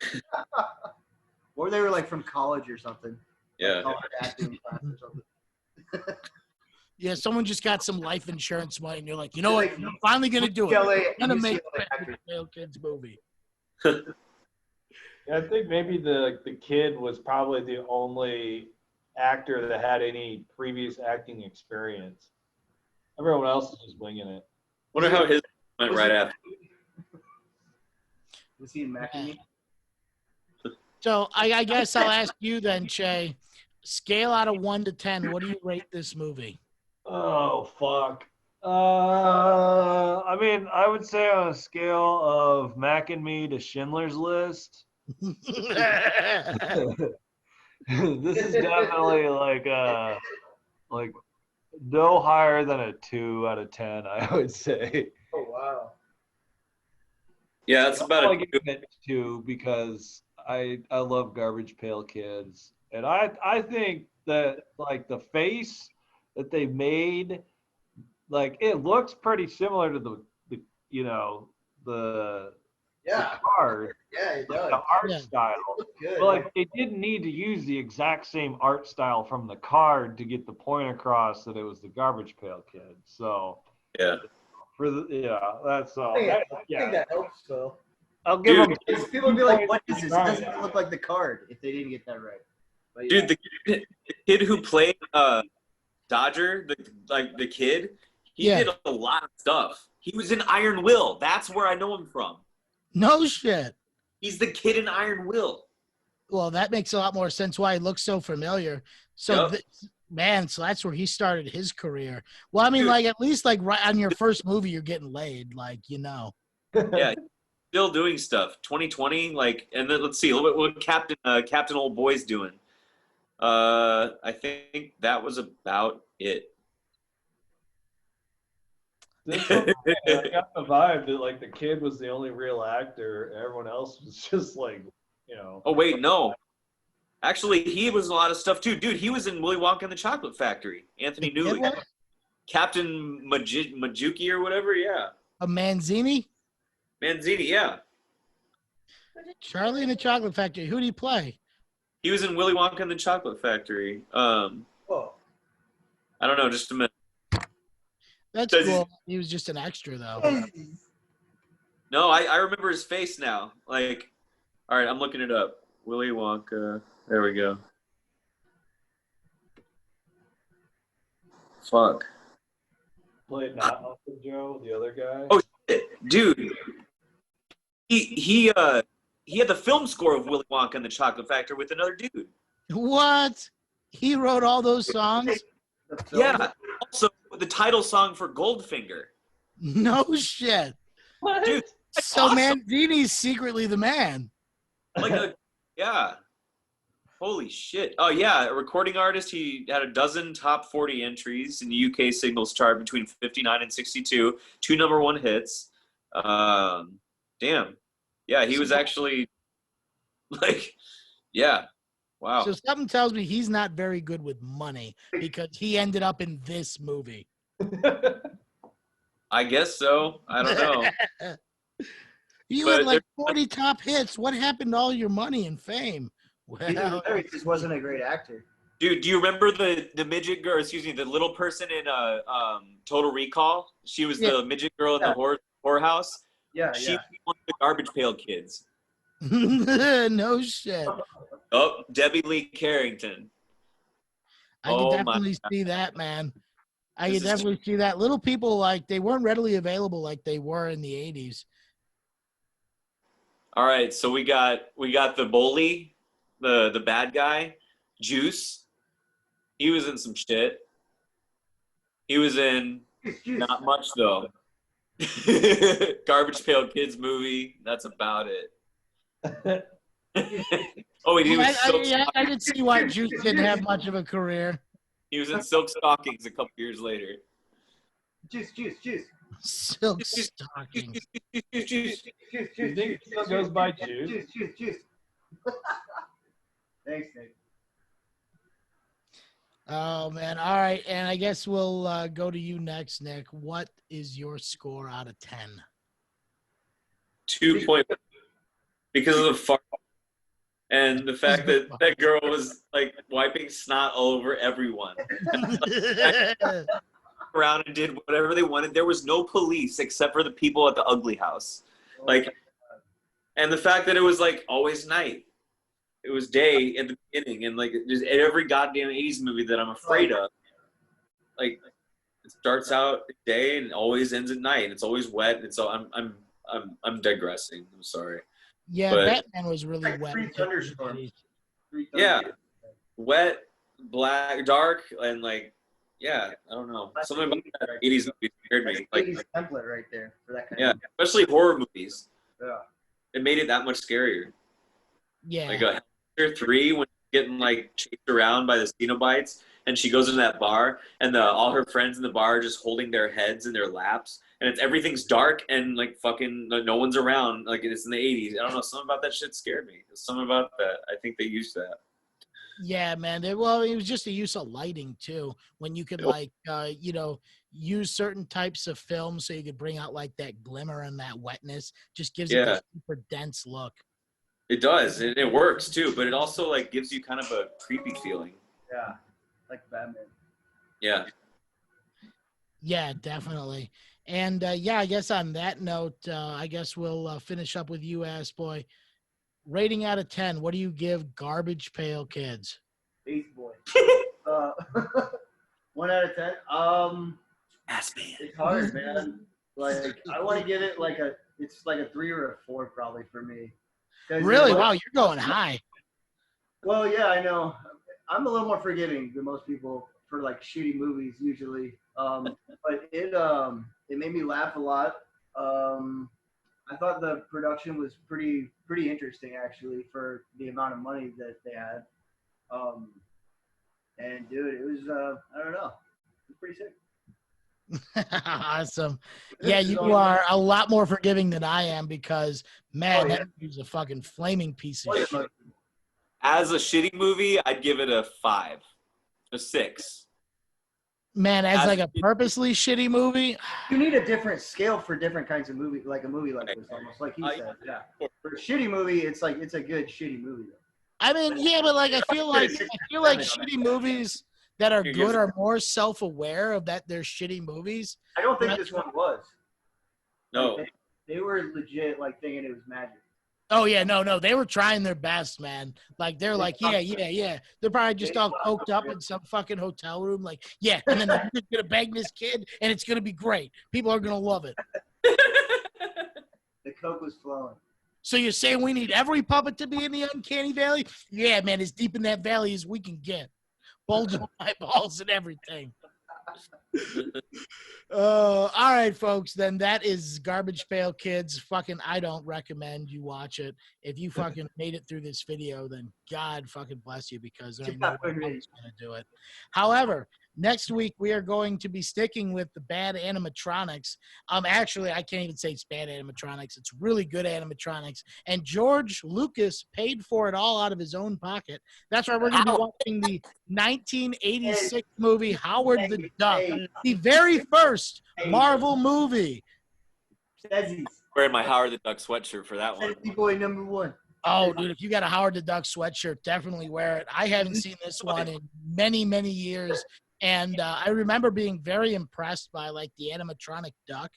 Or they were like from college or something. Yeah. Like acting class or something. Yeah, someone just got some life insurance money, and you're like, you know what? I'm finally gonna do it. I'm gonna make a Garbage Pail Kids movie. Yeah, I think maybe the kid was probably the only actor that had any previous acting experience. Everyone else is just winging it. Wonder how his went right after. Was he in Mackie? So I guess I'll ask you then, Che. Scale out of 1 to 10, what do you rate this movie? Oh, fuck. I mean, I would say on a scale of Mac and Me to Schindler's List, this is definitely like no higher than a 2 out of 10, I would say. Oh, wow. Yeah, that's about I a give it 2 because I love Garbage Pail Kids, and I think that like the face that they made, like it looks pretty similar to the you know the card, Yeah, it does. the art style. Good. But like they didn't need to use the exact same art style from the card to get the point across that it was the Garbage Pail Kids. So yeah, that's all. I think that helps, Phil. I'll give them. People would be like, "What is this? It doesn't look like the card." If they didn't get that right. But, yeah. dude, the kid who played Dodger, the kid, he did a lot of stuff. He was in Iron Will. That's where I know him from. No shit. He's the kid in Iron Will. Well, that makes a lot more sense why he looks so familiar. So, so that's where he started his career. Well, I mean, Dude. like at least like right on your first movie, you're getting laid, like you know. Yeah, still doing stuff. 2020, like, and then let's see a little bit what Captain Old Boy's doing. I think that was about it. I got the vibe that like the kid was the only real actor. Everyone else was just like, you know. Oh wait, no. Actually, he was in a lot of stuff too, dude. He was in Willy Wonka and the Chocolate Factory. Anthony Newley, Captain Majuki or whatever. Yeah. A Manzini. Manzini, yeah. Charlie and the Chocolate Factory. Who did he play? He was in Willy Wonka and the Chocolate Factory. I don't know. Just a minute. That's cool. He was just an extra, though. No, I remember his face now. Like, all right, I'm looking it up. Willy Wonka. There we go. Fuck. Played not Uncle Joe, the other guy. Oh shit, dude. He had the film score of Willy Wonka and the Chocolate Factory with another dude. What? He wrote all those songs? Yeah. Also, the title song for Goldfinger. No shit. What? Dude, so awesome. Manzini's secretly the man. Yeah. Holy shit. Oh, yeah. A recording artist. He had a dozen top 40 entries in the UK singles chart between 59 and 62. 2 #1 hits. Damn. Yeah, he was actually like, yeah. Wow. So something tells me he's not very good with money because he ended up in this movie. I guess so. I don't know. You had like 40 top hits. What happened to all your money and fame? Well, he just wasn't a great actor. Dude, do you remember the midget girl? Excuse me, the little person in Total Recall? She was the midget girl in the whorehouse. Yeah, she was one of the Garbage Pail Kids. No shit. Oh, Debbie Lee Carrington. I can definitely see that, man. I could definitely see that. Little people, like, they weren't readily available like they were in the 80s. All right, so we got the bully, the bad guy, Juice. He was in some shit. He was in not much though. Garbage Pail Kids movie. That's about it. Oh, wait, he was I could see why Juice didn't have much of a career. He was in Silk Stockings a couple years later. Juice. Silk Stockings. Juice. You think it still goes by Juice? Juice. Thanks, Nick. Oh, man. All right. And I guess we'll go to you next, Nick. What is your score out of 10? 2 point. Because of the fart. And the fact that that girl was like wiping snot all over everyone. Around and did whatever they wanted. There was no police except for the people at the ugly house. Like, and the fact that it was like always night. It was day at the beginning, and like just every goddamn 80s movie that I'm afraid of, like it starts out at day and always ends at night. And it's always wet, and so I'm digressing. I'm sorry. Yeah, but, Batman was really wet. Yeah, wet, black, dark, and like, yeah, I don't know. Something about that 80s movie scared me. Like, 80s template right there for that kind yeah, of especially horror movies. Yeah. It made it that much scarier. Yeah. Like a Hellraiser 3 when she's getting like chased around by the Cenobites, and she goes into that bar, and all her friends in the bar are just holding their heads in their laps, and everything's dark and like fucking no one's around. Like it's in the 80s. I don't know. Something about that shit scared me. Something about that. I think they used that. Yeah, man. Well, it was just a use of lighting too. When you could like, use certain types of film so you could bring out like that glimmer and that wetness. Just gives it a super dense look. It does. It works too, but it also like gives you kind of a creepy feeling. Yeah, like Batman. Yeah. Yeah, definitely. And I guess on that note, I guess we'll finish up with you, Ass Boy. Rating out of 10, what do you give Garbage Pail Kids? Ace Boy. 1 out of 10. Ass man. It's hard, man. Like I want to give it like a 3 or a 4 probably for me. Really? Wow, you're going high. Well, yeah, I know. I'm a little more forgiving than most people for like shitty movies usually. But it made me laugh a lot. I thought the production was pretty interesting actually for the amount of money that they had. And dude, it was I don't know, it was pretty sick. Awesome. Yeah, you are a lot more forgiving than I am because man, that movie's a fucking flaming piece of shit. As a shitty movie, I'd give it a 5, a 6. Man, as like a purposely shitty movie, you need a different scale for different kinds of movie, like a movie like this, almost like he said. Yeah, for a shitty movie, it's like it's a good shitty movie. I mean, yeah, but like I feel like shitty movies that are good are more self-aware of that they're shitty movies. I don't think this one was. No, like, they were legit like thinking it was magic. Oh yeah, no, they were trying their best, man. Like they're like, yeah. They're probably just all coked up in some fucking hotel room, like, yeah, and then they're gonna bang this kid, and it's gonna be great. People are gonna love it. The coke was flowing. So you're saying we need every puppet to be in the uncanny valley? Yeah, man, as deep in that valley as we can get. Bulging eyeballs and everything. All right, folks. Then that is Garbage Pail Kids. Fucking, I don't recommend you watch it. If you fucking made it through this video, then God fucking bless you because there ain't no one else gonna do it. However, next week we are going to be sticking with the bad animatronics. Actually, I can't even say it's bad animatronics. It's really good animatronics. And George Lucas paid for it all out of his own pocket. That's why we're going to be watching the 1986 movie Howard the Duck, the very first Marvel movie. Wearing my Howard the Duck sweatshirt for that one. Boy number 1. Oh, dude, if you got a Howard the Duck sweatshirt, definitely wear it. I haven't seen this one in many, many years. And I remember being very impressed by like the animatronic duck.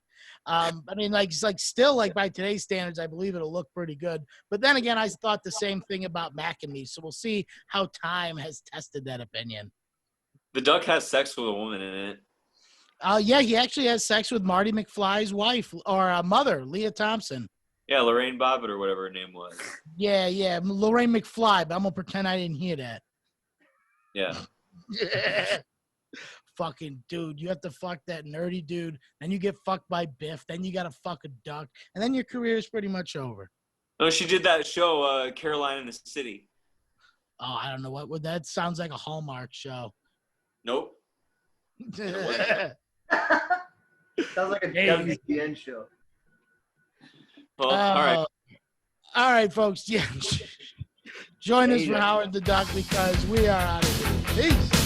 I mean, like it's like still like by today's standards, I believe it'll look pretty good. But then again, I thought the same thing about Mac and Me. So we'll see how time has tested that opinion. The duck has sex with a woman in it. Yeah, he actually has sex with Marty McFly's wife or mother, Leah Thompson. Yeah, Lorraine Bobbitt or whatever her name was. Yeah, Lorraine McFly, but I'm gonna pretend I didn't hear that. Yeah. Fucking dude, you have to fuck that nerdy dude, then you get fucked by Biff, then you gotta fuck a duck, and then your career is pretty much over. No, she did that show, Caroline in the City. Oh, I don't know what would that sounds like a Hallmark show. Nope. Sounds like a Hey. WGN show. Well, all right. All right, folks. Yeah. Join us for Howard the Duck because we are out of here. Peace.